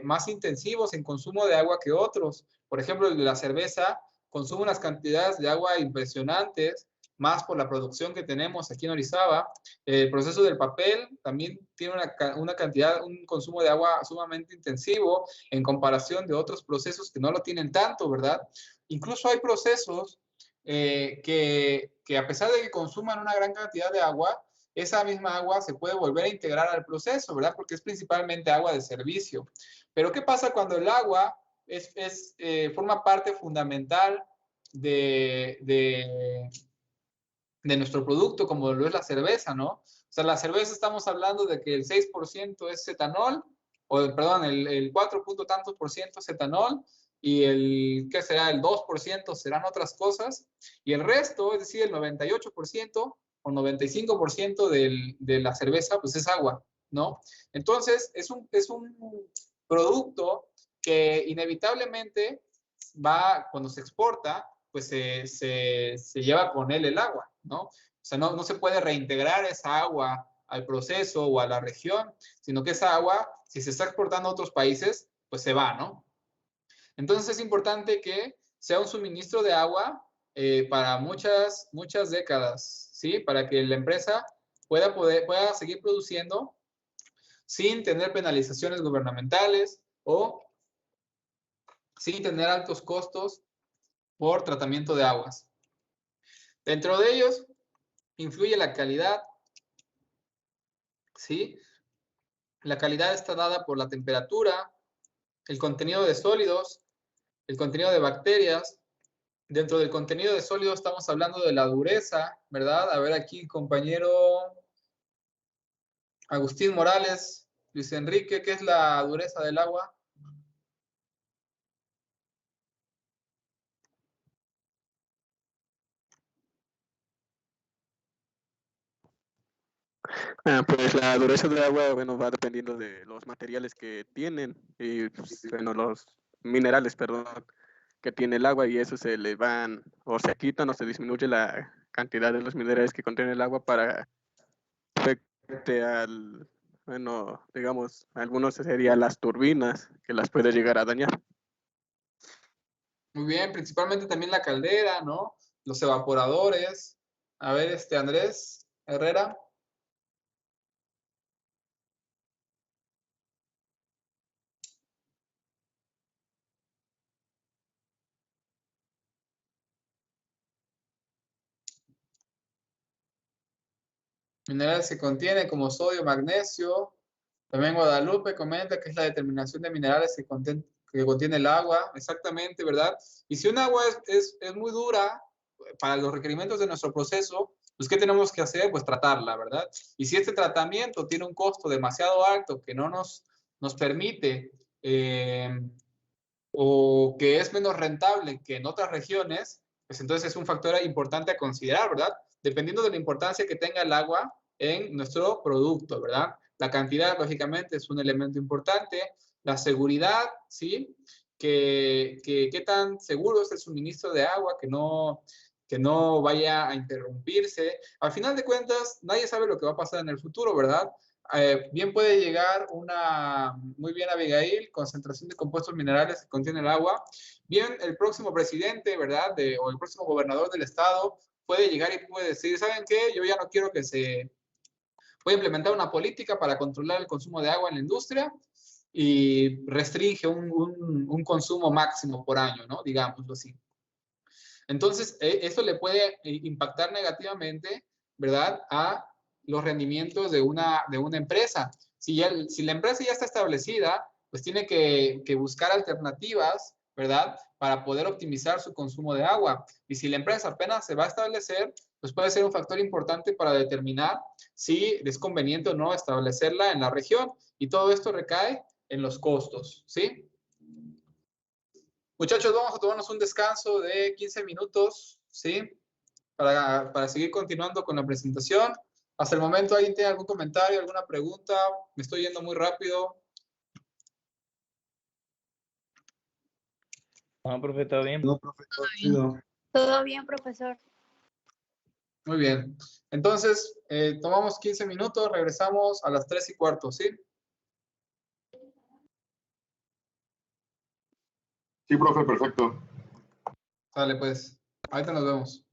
más intensivos en consumo de agua que otros. Por ejemplo, el de la cerveza consume unas cantidades de agua impresionantes, más por la producción que tenemos aquí en Orizaba. El proceso del papel también tiene una cantidad, un consumo de agua sumamente intensivo en comparación de otros procesos que no lo tienen tanto, ¿verdad? Incluso hay procesos que a pesar de que consuman una gran cantidad de agua, esa misma agua se puede volver a integrar al proceso, ¿verdad? Porque es principalmente agua de servicio. Pero ¿qué pasa cuando el agua forma parte fundamental de nuestro producto, como lo es la cerveza, ¿no? O sea, la cerveza estamos hablando de que el 6% es etanol, perdón, el 4 punto tantos por ciento es etanol, y ¿qué será? El 2% serán otras cosas, y el resto, es decir, el 98% o 95% de la cerveza, pues es agua, ¿no? Entonces, es un producto que inevitablemente cuando se exporta, pues se lleva con él el agua, ¿no? O sea, no se puede reintegrar esa agua al proceso o a la región, sino que esa agua, si se está exportando a otros países, pues se va, ¿no? Entonces es importante que sea un suministro de agua para muchas décadas, ¿sí? Para que la empresa pueda seguir produciendo sin tener penalizaciones gubernamentales o sin tener altos costos por tratamiento de aguas. Dentro de ellos influye la calidad, ¿sí? La calidad está dada por la temperatura, el contenido de sólidos, el contenido de bacterias. Dentro del contenido de sólidos estamos hablando de la dureza, ¿verdad? A ver aquí, compañero Agustín Morales, Luis Enrique, ¿qué es la dureza del agua? Pues la dureza del agua, bueno, va dependiendo de los materiales que tienen y, pues, bueno, minerales, perdón, que tiene el agua y eso se le van o se quitan o se disminuye la cantidad de los minerales que contiene el agua para afecte al, bueno, digamos, algunos serían las turbinas que las puede llegar a dañar. Muy bien, principalmente también la caldera, ¿no? Los evaporadores. A ver, Andrés Herrera. Minerales que contiene como sodio, magnesio. También Guadalupe comenta que es la determinación de minerales que contiene el agua. Exactamente, ¿verdad? Y si un agua es muy dura para los requerimientos de nuestro proceso, pues ¿qué tenemos que hacer? Pues tratarla, ¿verdad? Y si este tratamiento tiene un costo demasiado alto que no nos permite o que es menos rentable que en otras regiones, pues entonces es un factor importante a considerar, ¿verdad? Dependiendo de la importancia que tenga el agua en nuestro producto, ¿verdad? La cantidad, lógicamente, es un elemento importante. La seguridad, ¿sí? ¿Qué tan seguro es el suministro de agua? Que no vaya a interrumpirse. Al final de cuentas, nadie sabe lo que va a pasar en el futuro, ¿verdad? Bien puede llegar muy bien Abigail, concentración de compuestos minerales que contiene el agua. Bien, el próximo presidente, ¿verdad? O el próximo gobernador del estado puede llegar y puede decir, ¿saben qué? Yo ya no quiero voy a implementar una política para controlar el consumo de agua en la industria y restringe un consumo máximo por año, ¿no? Digámoslo así. Entonces, eso le puede impactar negativamente, ¿verdad? A los rendimientos de una empresa. Si la empresa ya está establecida, pues tiene que buscar alternativas, ¿verdad? Para poder optimizar su consumo de agua. Y si la empresa apenas se va a establecer, pues puede ser un factor importante para determinar si es conveniente o no establecerla en la región. Y todo esto recae en los costos, ¿sí? Muchachos, vamos a tomarnos un descanso de 15 minutos, ¿sí? Para seguir continuando con la presentación. Hasta el momento, ¿alguien tiene algún comentario, alguna pregunta? Me estoy yendo muy rápido. No, profe, ¿todo bien? No, profe, todo chido. Todo bien, profesor. Muy bien. Entonces, tomamos 15 minutos, regresamos a las 3:15, ¿sí? Sí, profe, perfecto. Sale, pues. Ahorita nos vemos.